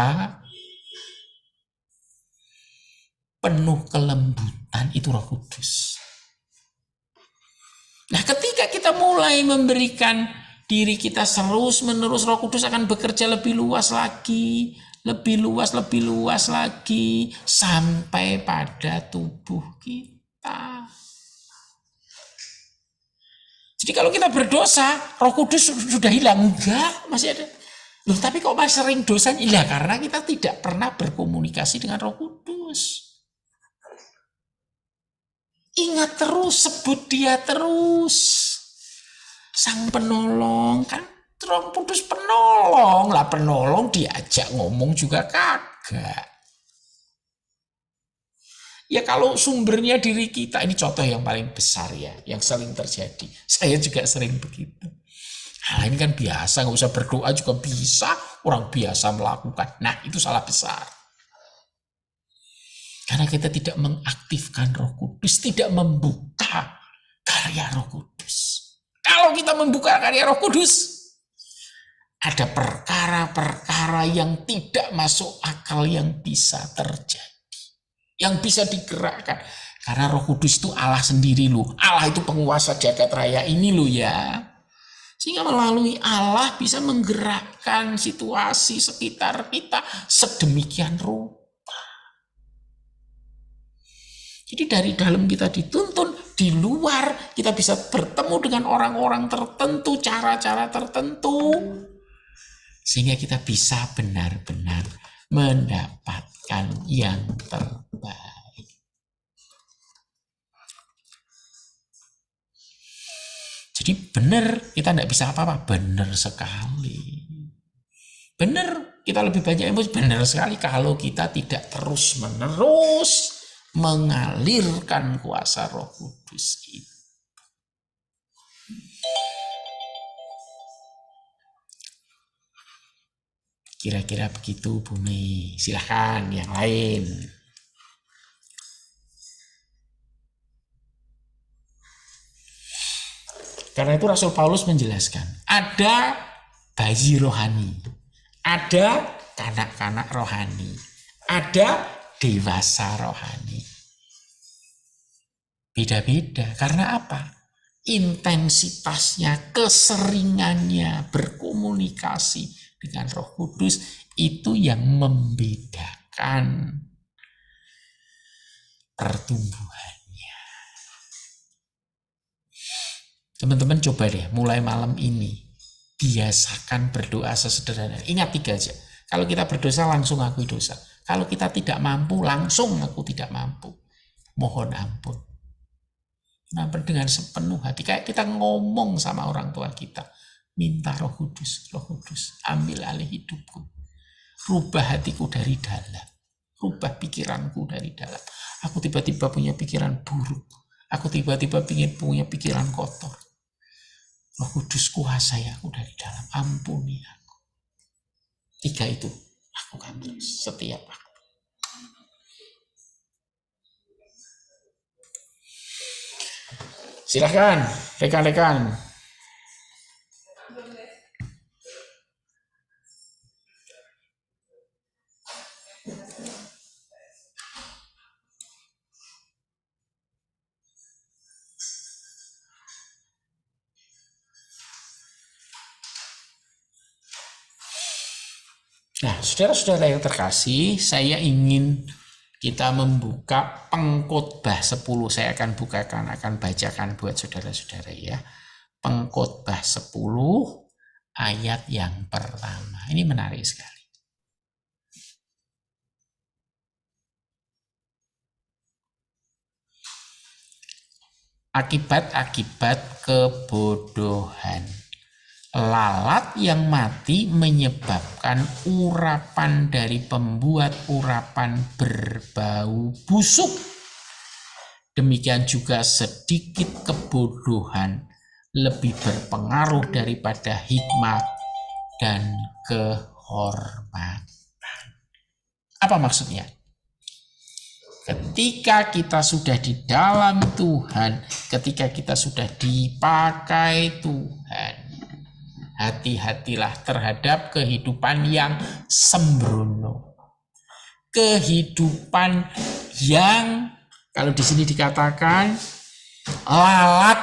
penuh kelembutan, itu Roh Kudus. Nah, ketika kita mulai memberikan diri kita terus-menerus, Roh Kudus akan bekerja lebih luas lagi, lebih luas lagi, sampai pada tubuh kita. Jadi kalau kita berdosa, Roh Kudus sudah hilang? Enggak, masih ada. Loh, tapi kok masih sering dosa? Iya, karena kita tidak pernah berkomunikasi dengan Roh Kudus. Ingat terus, sebut dia terus. Sang penolong, kan Roh Kudus penolong. Lah penolong diajak ngomong juga kagak. Ya kalau sumbernya diri kita, ini contoh yang paling besar ya, yang sering terjadi. Saya juga sering begitu. Hal ini kan biasa, nggak usah berdoa juga bisa, orang biasa melakukan. Nah, itu salah besar. Karena kita tidak mengaktifkan Roh Kudus, tidak membuka karya Roh Kudus. Kalau kita membuka karya Roh Kudus, ada perkara-perkara yang tidak masuk akal yang bisa terjadi. Yang bisa digerakkan. Karena Roh Kudus itu Allah sendiri loh. Allah itu penguasa jagat raya ini loh ya. Sehingga melalui Allah bisa menggerakkan situasi sekitar kita sedemikian rupa. Jadi dari dalam kita dituntun, di luar kita bisa bertemu dengan orang-orang tertentu, cara-cara tertentu. Sehingga kita bisa benar-benar mendapatkan yang terbaik. Jadi benar, kita tidak bisa apa-apa. Benar sekali. Benar, kita lebih banyak emosi. Benar sekali kalau kita tidak terus-menerus mengalirkan kuasa Roh Kudus itu. Kira-kira begitu Bu Mei. Silahkan yang lain. Karena itu Rasul Paulus menjelaskan, ada bayi rohani, ada kanak-kanak rohani, ada dewasa rohani. Beda-beda. Karena apa? Intensitasnya, keseringannya berkomunikasi dengan Roh Kudus itu yang membedakan pertumbuhannya. Teman-teman coba deh mulai malam ini biasakan berdoa sesederhana. Ingat 3 aja. Kalau kita berdosa langsung akui dosa. Kalau kita tidak mampu langsung aku tidak mampu. Mohon ampun. Dengan sepenuh hati. Kayak kita ngomong sama orang tua kita. Minta Roh Kudus, ambil alih hidupku. Rubah hatiku dari dalam. Rubah pikiranku dari dalam. Aku tiba-tiba punya pikiran buruk. Aku tiba-tiba punya pikiran kotor. Roh Kudus kuasai aku dari dalam. Ampuni aku. 3 itu lakukan terus setiap waktu. Silahkan, rekan-rekan. Nah, saudara-saudara yang terkasih, saya ingin kita membuka Pengkhotbah 10. Saya akan bacakan buat saudara-saudara ya. Pengkhotbah 10 ayat yang pertama. Ini menarik sekali. Akibat-akibat kebodohan. Lalat yang mati menyebabkan urapan dari pembuat urapan berbau busuk. Demikian juga sedikit kebodohan lebih berpengaruh daripada hikmat dan kehormatan. Apa maksudnya? Ketika kita sudah di dalam Tuhan, ketika kita sudah dipakai Tuhan, hati-hatilah terhadap kehidupan yang sembrono. Kehidupan yang, kalau di sini dikatakan, lalat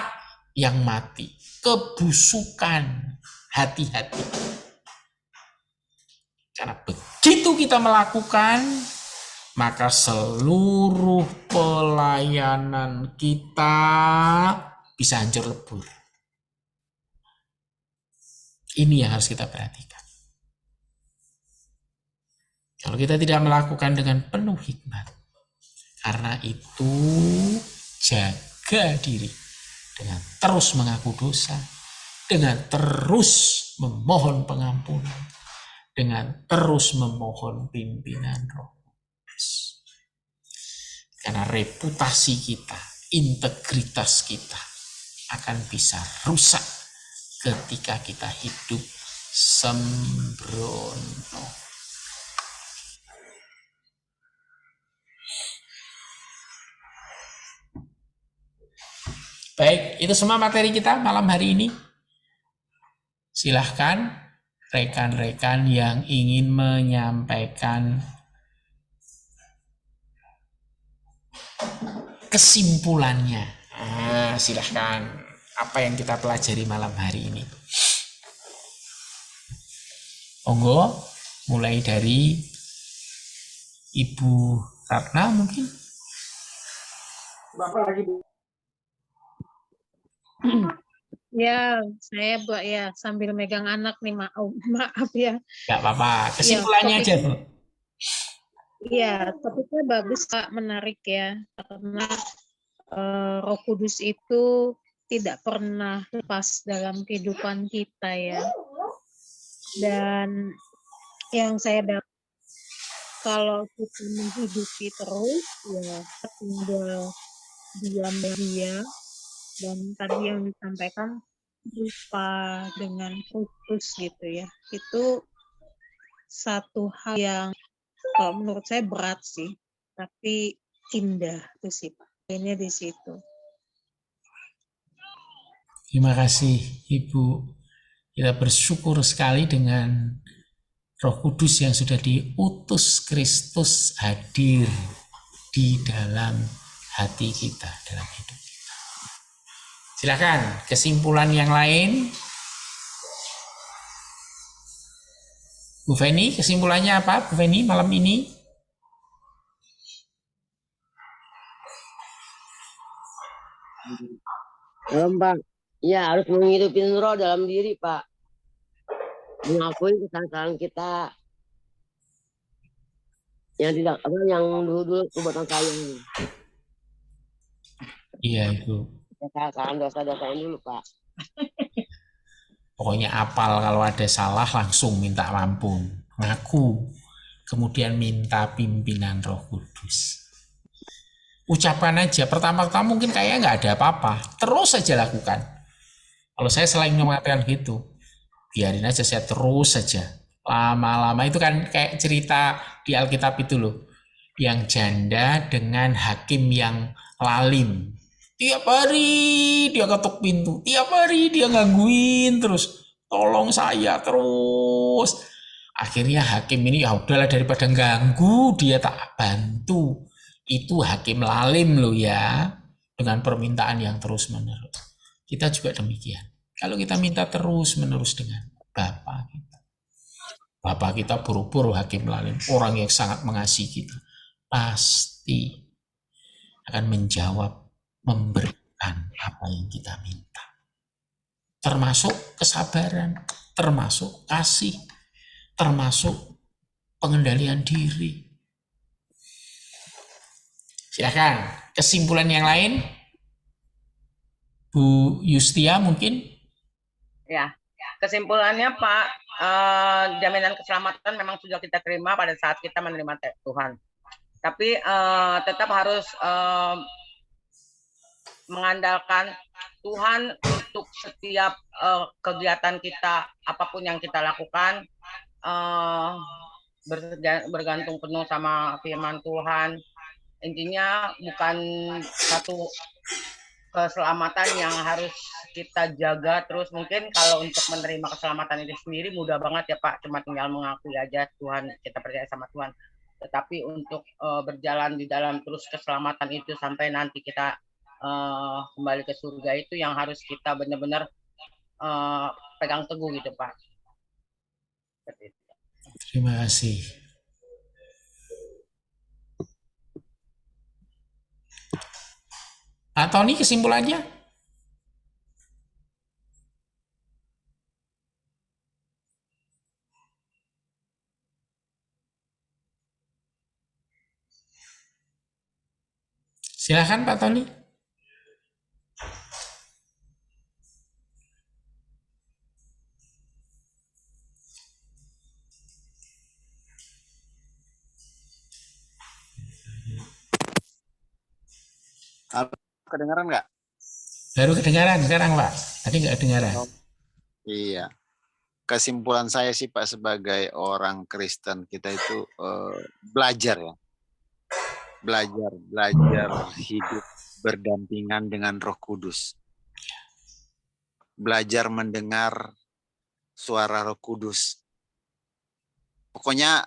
yang mati. Kebusukan. Hati-hati. Karena begitu kita melakukan, maka seluruh pelayanan kita bisa hancur lebur. Ini yang harus kita perhatikan. Kalau kita tidak melakukan dengan penuh hikmat, karena itu jaga diri dengan terus mengaku dosa, dengan terus memohon pengampunan, dengan terus memohon pimpinan Roh Kudus. Karena reputasi kita, integritas kita akan bisa rusak ketika kita hidup sembrono. Baik, itu semua materi kita malam hari ini. Silahkan rekan-rekan yang ingin menyampaikan kesimpulannya. Silahkan, apa yang kita pelajari malam hari ini. Monggo, mulai dari Ibu Ratna mungkin. Bapak lagi, Bu. Ya, saya buat ya sambil megang anak nih, maaf ya. Gak apa-apa, kesimpulannya ya, aja Bu. Iya, topiknya bagus Kak, menarik ya. Karena Roh Kudus itu tidak pernah lepas dalam kehidupan kita ya. Dan yang saya dapat, kalau kita menghidupi terus ya tinggal diam. Dan tadi yang disampaikan lupa dengan Kristus gitu ya. Itu satu hal yang kalau menurut saya berat sih, tapi indah itu sih Pak. Ini di situ. Terima kasih Ibu. Kita bersyukur sekali dengan Roh Kudus yang sudah diutus Kristus hadir di dalam hati kita, dalam hidup kita. Silakan kesimpulan yang lain. Bu Feni, kesimpulannya apa Bu Feni malam ini? Pak, ya harus menghidupin roh dalam diri Pak. Mengakui kesalahan kita yang tidak yang dulu perbuatan saya. Iya Ibu. Kesalahan dosa-dosa dulu, Pak. Pokoknya apal kalau ada salah langsung minta ampun, ngaku, kemudian minta pimpinan Roh Kudus. Ucapan aja, pertama-tama mungkin kayak nggak ada apa-apa, terus saja lakukan. Kalau saya selain mengatakan gitu, biarin aja, saya terus saja. Lama-lama itu kan kayak cerita di Alkitab itu loh, yang janda dengan hakim yang lalim. Tiap hari dia ketuk pintu, tiap hari dia gangguin terus, tolong saya terus. Akhirnya hakim ini ya udahlah daripada ganggu dia tak bantu. Itu hakim lalim loh ya, dengan permintaan yang terus menerus. Kita juga demikian. Kalau kita minta terus menerus dengan Bapak kita buru-buru hakim lalim, orang yang sangat mengasihi kita, pasti akan menjawab, memberikan apa yang kita minta. Termasuk kesabaran, termasuk kasih, termasuk pengendalian diri. Silakan, kesimpulan yang lain, Bu Yustia mungkin? Ya, kesimpulannya Pak, jaminan keselamatan memang sudah kita terima pada saat kita menerima Tuhan. Tapi tetap harus mengandalkan Tuhan untuk setiap kegiatan kita, apapun yang kita lakukan, bergantung penuh sama firman Tuhan. Intinya bukan satu keselamatan yang harus kita jaga terus. Mungkin kalau untuk menerima keselamatan itu sendiri mudah banget ya Pak, cuma tinggal mengakui aja Tuhan, kita percaya sama Tuhan. Tetapi untuk berjalan di dalam terus keselamatan itu sampai nanti kita kembali ke surga, itu yang harus kita benar-benar pegang teguh gitu Pak. Terima kasih. Pak Tony, kesimpulannya? Silakan Pak Tony. Kedengaran nggak? Baru kedengaran sekarang Pak. Tadi nggak kedengaran. Iya. Kesimpulan saya sih Pak, sebagai orang Kristen kita itu belajar ya. Belajar hidup berdampingan dengan Roh Kudus. Belajar mendengar suara Roh Kudus. Pokoknya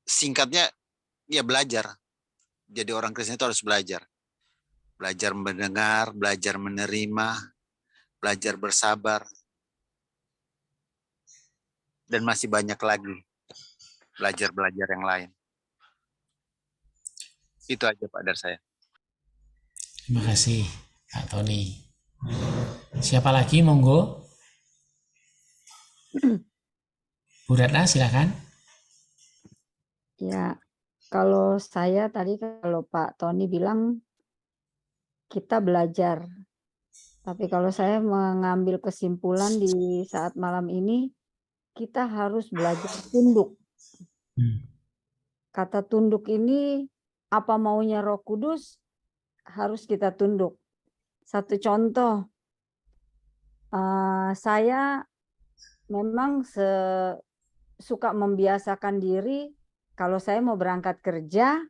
singkatnya ya belajar. Jadi orang Kristen itu harus belajar. Belajar mendengar, belajar menerima, belajar bersabar. Dan masih banyak lagi belajar yang lain. Itu aja Pak dari saya. Terima kasih Pak Tony. Siapa lagi monggo? Bu Ratna silakan. Ya, kalau saya tadi kalau Pak Tony bilang kita belajar. Tapi kalau saya mengambil kesimpulan di saat malam ini, kita harus belajar tunduk. Kata tunduk ini, apa maunya Roh Kudus, harus kita tunduk. Satu contoh, saya memang suka membiasakan diri, kalau saya mau berangkat kerja,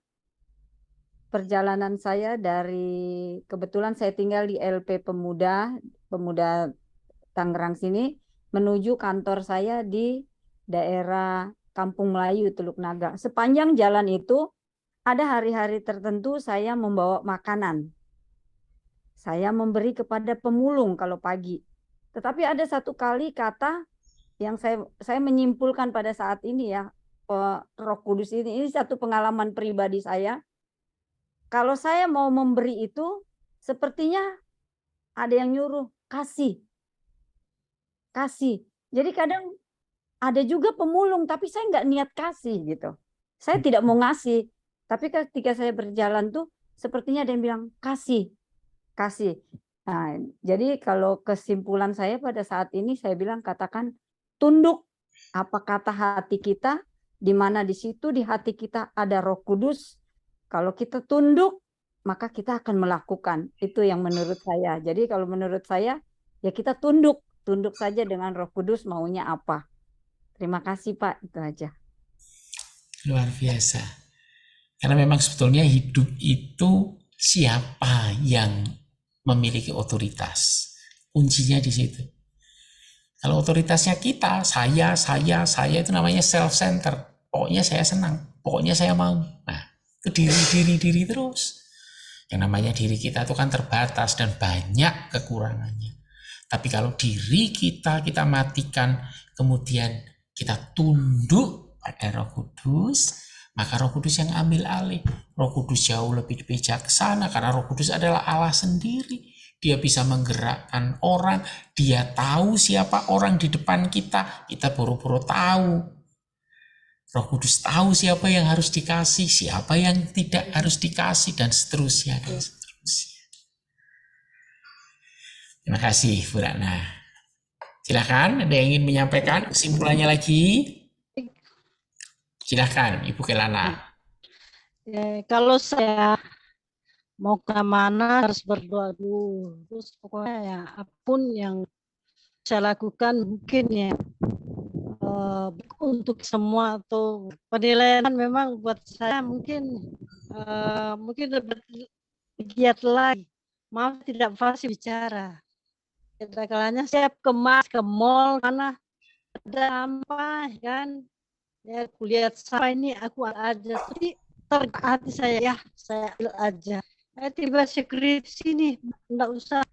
perjalanan saya dari, kebetulan saya tinggal di LP Pemuda Tangerang sini, menuju kantor saya di daerah Kampung Melayu, Teluk Naga. Sepanjang jalan itu, ada hari-hari tertentu saya membawa makanan. Saya memberi kepada pemulung kalau pagi. Tetapi ada satu kali kata yang saya menyimpulkan pada saat ini ya, Roh Kudus ini satu pengalaman pribadi saya. Kalau saya mau memberi itu, sepertinya ada yang nyuruh, kasih. Jadi kadang ada juga pemulung, tapi saya nggak niat kasih gitu. Saya tidak mau ngasih. Tapi ketika saya berjalan tuh, sepertinya ada yang bilang, kasih. kasih. Nah, jadi kalau kesimpulan saya pada saat ini saya bilang katakan tunduk apa kata hati kita, di mana di situ di hati kita ada Roh Kudus. Kalau kita tunduk, maka kita akan melakukan. Itu yang menurut saya. Jadi kalau menurut saya, ya kita tunduk saja dengan Roh Kudus maunya apa. Terima kasih Pak, itu aja. Luar biasa. Karena memang sebetulnya hidup itu siapa yang memiliki otoritas. Kuncinya di situ. Kalau otoritasnya kita, saya itu namanya self-center. Pokoknya saya senang, pokoknya saya mau. Nah, itu diri terus. Yang namanya diri kita itu kan terbatas dan banyak kekurangannya. Tapi kalau diri kita matikan, kemudian kita tunduk pada Roh Kudus, maka Roh Kudus yang ambil alih. Roh Kudus jauh lebih bijaksana karena Roh Kudus adalah Allah sendiri. Dia bisa menggerakkan orang, dia tahu siapa orang di depan kita buru-buru tahu. Roh Kudus tahu siapa yang harus dikasih, siapa yang tidak harus dikasih, dan seterusnya. Terima kasih, Bu Ratna. Silakan, ada yang ingin menyampaikan kesimpulannya lagi? Silakan, Ibu Kelana. Kalau saya mau ke mana harus berdoa dulu. Terus pokoknya ya apapun yang saya lakukan mungkin ya untuk semua atau penilaian memang buat saya mungkin lebih giat lagi. Maaf tidak fasih bicara. Kadang-kadang siap ke mall karena ada apa kan? Ya kulihat saya ini aku aja. Jadi terhati saya ya saya ambil aja. Tiba skripsi nih enggak usah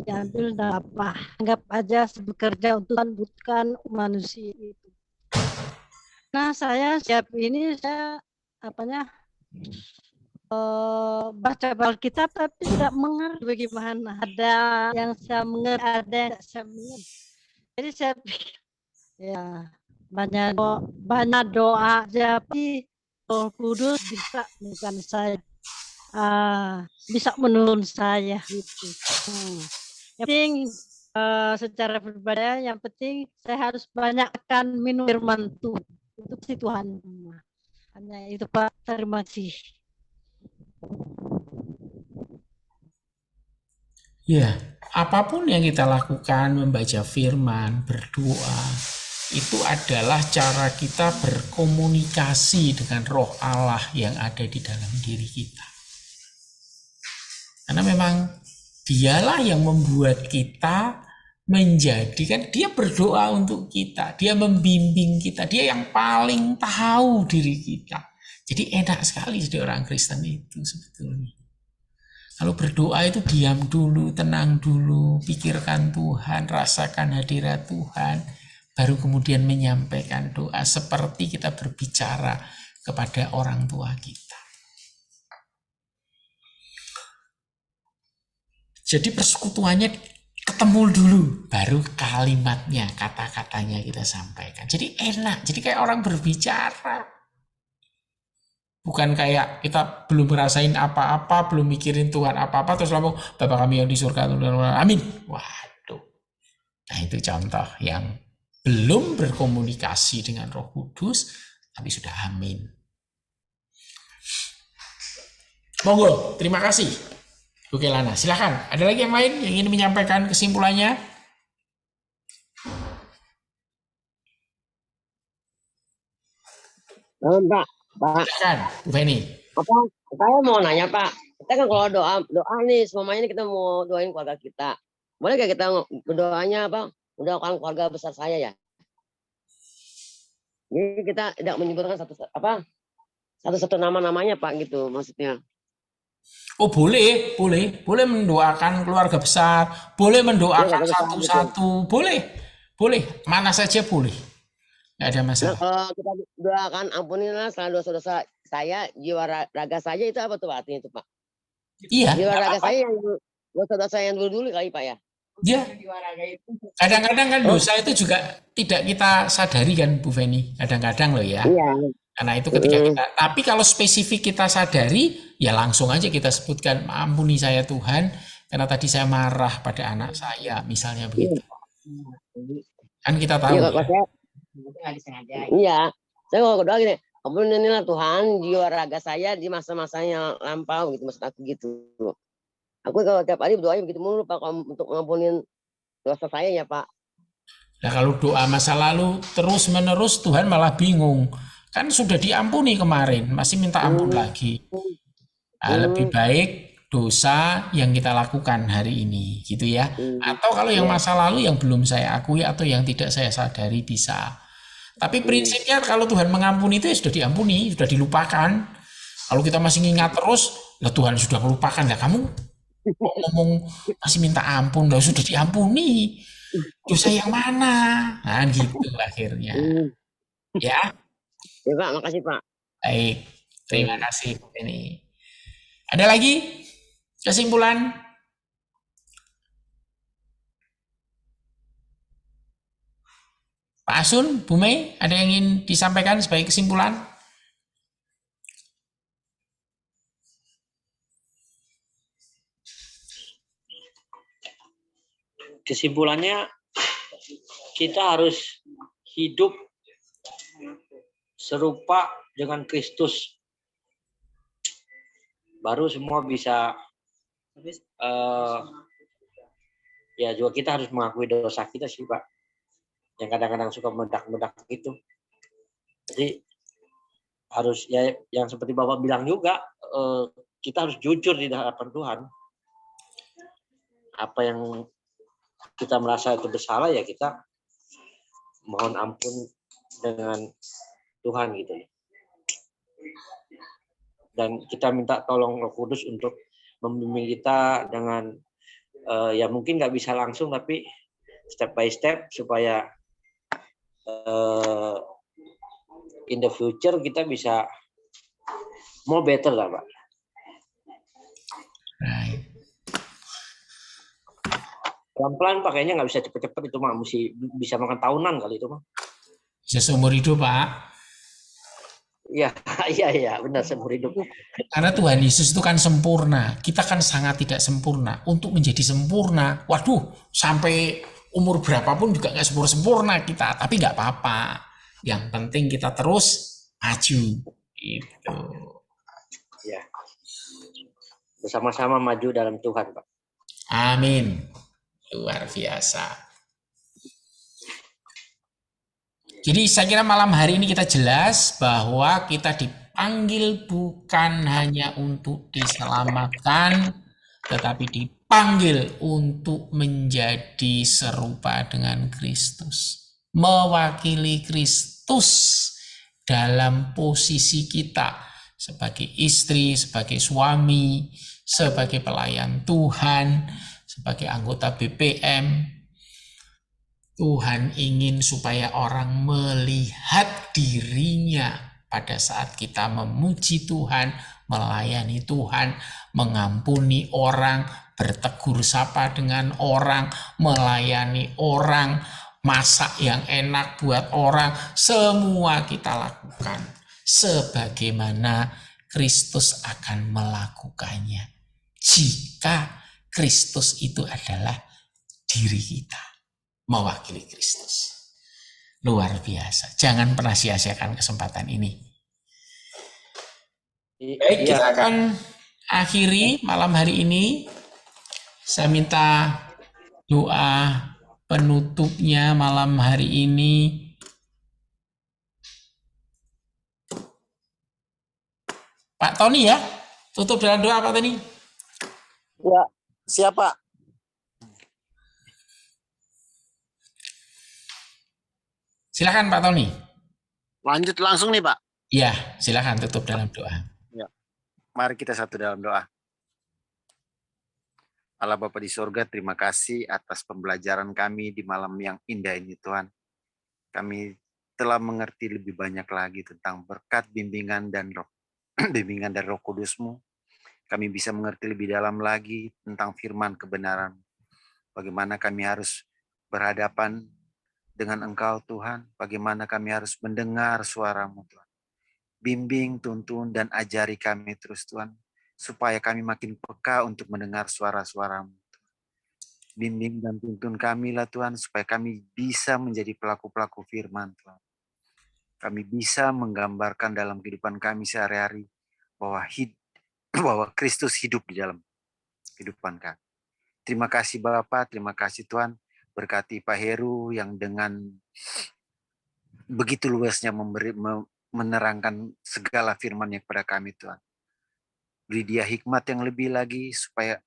diambil enggak apa. Anggap aja bekerja untuk bukan manusia itu. Nah saya siap ini saya baca Alkitab tapi tidak mengerti bagaimana. Ada yang saya mengerti, ada yang tidak saya mengerti. Jadi saya pikir ya banyak doa tapi Roh Kudus bisa bukan saya bisa menuntun saya gitu. Yang penting secara pribadi yang penting saya harus banyakkan minum firman Tuhan untuk si Tuhan. Hanya itu Pak, terima kasih. Ya, apapun yang kita lakukan, membaca firman, berdoa, itu adalah cara kita berkomunikasi dengan Roh Allah yang ada di dalam diri kita. Karena memang dialah yang membuat kita menjadikan, dia berdoa untuk kita, dia membimbing kita, dia yang paling tahu diri kita. Jadi enak sekali jadi orang Kristen itu sebetulnya. Kalau berdoa itu diam dulu, tenang dulu, pikirkan Tuhan, rasakan hadirat Tuhan, baru kemudian menyampaikan doa seperti kita berbicara kepada orang tua kita. Jadi persekutuannya ketemu dulu, baru kalimatnya, kata-katanya kita sampaikan. Jadi enak, jadi kayak orang berbicara. Bukan kayak kita belum ngerasain apa-apa, belum mikirin Tuhan apa-apa, terus ngomong, Bapa kami yang di surga, amin. Waduh. Nah itu contoh yang belum berkomunikasi dengan Roh Kudus, tapi sudah amin. Monggo, terima kasih. Bu Kelana, silahkan. Ada lagi yang lain yang ingin menyampaikan kesimpulannya? Pak. Silahkan, Bu Feni. Saya mau nanya Pak, kita kan kalau doa nih, semuanya ini kita mau doain keluarga kita. Boleh gak kita berdoanya mendoakan keluarga besar saya ya? Jadi kita tidak menyebutkan satu namanya Pak gitu maksudnya. Oh boleh mendoakan keluarga besar, boleh mendoakan satu-satu, boleh, mana saja boleh. Nggak ada masalah. Nah, kalau kita doakan ampunilah segala dosa-dosa saya, jiwa raga saya itu apa tuh artinya itu Pak? Iya. Jiwa raga saya yang dosa-dosa yang dulu kali Pak ya? Ya. Kadang-kadang kan dosa itu juga tidak kita sadari kan Bu Feni. Kadang-kadang loh ya. Iya. Karena itu ketika kita, tapi kalau spesifik kita sadari, ya langsung aja kita sebutkan, ampuni saya Tuhan, Karena tadi saya marah pada anak saya, misalnya begitu. Kan kita tahu. Iya, kalau saya, iya, saya kalau doa gini, ampunilah Tuhan jiwa raga saya di masa-masanya lampau gitu, maksud aku gitu. Aku kalau tiap hari berdoa begitu mulu Pak, untuk ngampunin dosa saya ya Pak. Nah, kalau doa masa lalu terus-menerus, Tuhan malah bingung. Kan sudah diampuni kemarin, masih minta ampun lagi. Nah, lebih baik dosa yang kita lakukan hari ini, gitu ya. Atau kalau yang masa lalu yang belum saya akui atau yang tidak saya sadari bisa. Tapi prinsipnya kalau Tuhan mengampuni itu ya sudah diampuni, sudah dilupakan. Kalau kita masih ngingat terus, lah Tuhan sudah melupakan. Lah kamu kok ngomong masih minta ampun, lah sudah diampuni. Dosa yang mana? Nah gitu akhirnya. Ya. Ya Pak, makasih Pak. Baik, terima kasih ini. Ada lagi kesimpulan? Pak Asun, Bu Mei, ada yang ingin disampaikan sebagai kesimpulan? Kesimpulannya, kita harus hidup serupa dengan Kristus. Baru semua bisa, ya juga kita harus mengakui dosa kita sih Pak. Yang kadang-kadang suka meledak-meledak gitu. Jadi harus ya yang seperti Bapak bilang juga, kita harus jujur di hadapan Tuhan. Apa yang kita merasa itu bersalah ya kita mohon ampun dengan Tuhan gitu. Dan kita minta tolong Roh Kudus untuk membimbing kita dengan ya mungkin nggak bisa langsung tapi step by step supaya in the future kita bisa more better lah Pak. Right. Pelan-pelan pakainya nggak bisa cepet-cepet itu mah, mesti bisa makan tahunan kali itu mah. Bisa seumur hidup Pak. Iya, iya, benar seumur hidup. Karena Tuhan Yesus itu kan sempurna, kita kan sangat tidak sempurna. Untuk menjadi sempurna, waduh, sampai umur berapapun juga nggak sempurna kita, tapi nggak apa-apa. Yang penting kita terus maju, gitu. Ya, bersama-sama maju dalam Tuhan, Pak. Amin. Luar biasa. Jadi saya kira malam hari ini kita jelas bahwa kita dipanggil bukan hanya untuk diselamatkan, tetapi dipanggil untuk menjadi serupa dengan Kristus. Mewakili Kristus dalam posisi kita sebagai istri, sebagai suami, sebagai pelayan Tuhan, sebagai anggota BPM. Tuhan ingin supaya orang melihat dirinya pada saat kita memuji Tuhan, melayani Tuhan, mengampuni orang, bertegur sapa dengan orang, melayani orang, masak yang enak buat orang, semua kita lakukan sebagaimana Kristus akan melakukannya. Jika Kristus itu adalah diri kita, mewakili Kristus. Luar biasa. Jangan pernah sia-siakan kesempatan ini. Baik, kita akan akhiri malam hari ini. Saya minta doa penutupnya malam hari ini. Pak Tony ya, tutup dalam doa Pak Tony. Ya, siapa? Silakan Pak Tony. Lanjut langsung nih Pak. Ya, silakan tutup dalam doa. Ya. Mari kita satu dalam doa. Allah Bapa di surga, terima kasih atas pembelajaran kami di malam yang indah ini Tuhan. Kami telah mengerti lebih banyak lagi tentang berkat bimbingan dan Roh Kudus-Mu. Kami bisa mengerti lebih dalam lagi tentang firman kebenaran. Bagaimana kami harus berhadapan dengan Engkau Tuhan. Bagaimana kami harus mendengar suara-Mu Tuhan. Bimbing, tuntun, dan ajari kami terus Tuhan. Supaya kami makin peka untuk mendengar suara-suara-Mu. Bimbing dan tuntun kami lah Tuhan, supaya kami bisa menjadi pelaku-pelaku firman Tuhan. Kami bisa menggambarkan dalam kehidupan kami sehari-hari bahwa Kristus hidup di dalam kehidupan kami. Terima kasih Bapak, terima kasih Tuhan. Berkati Pak Heru yang dengan begitu luasnya menerangkan segala firman-Nya kepada kami Tuhan. Beri dia hikmat yang lebih lagi supaya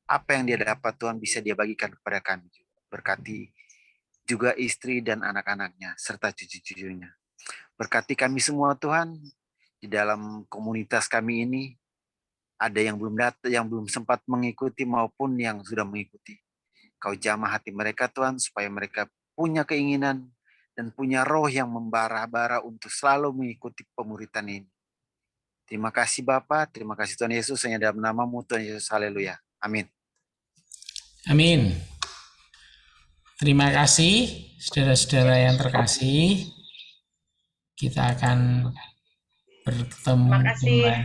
apa yang dia dapat Tuhan bisa dia bagikan kepada kami juga. Berkati juga istri dan anak-anaknya serta cucu-cucunya. Berkati kami semua Tuhan di dalam komunitas kami ini. Ada yang belum datang, yang belum sempat mengikuti maupun yang sudah mengikuti. Kau jamah hati mereka Tuhan supaya mereka punya keinginan dan punya roh yang membara-bara untuk selalu mengikuti pemuritan ini. Terima kasih Bapa, terima kasih Tuhan Yesus, hanya dalam namamu Tuhan Yesus, haleluya. Amin. Amin. Terima kasih saudara-saudara yang terkasih. Kita akan bertemu Terima kasih. kembali.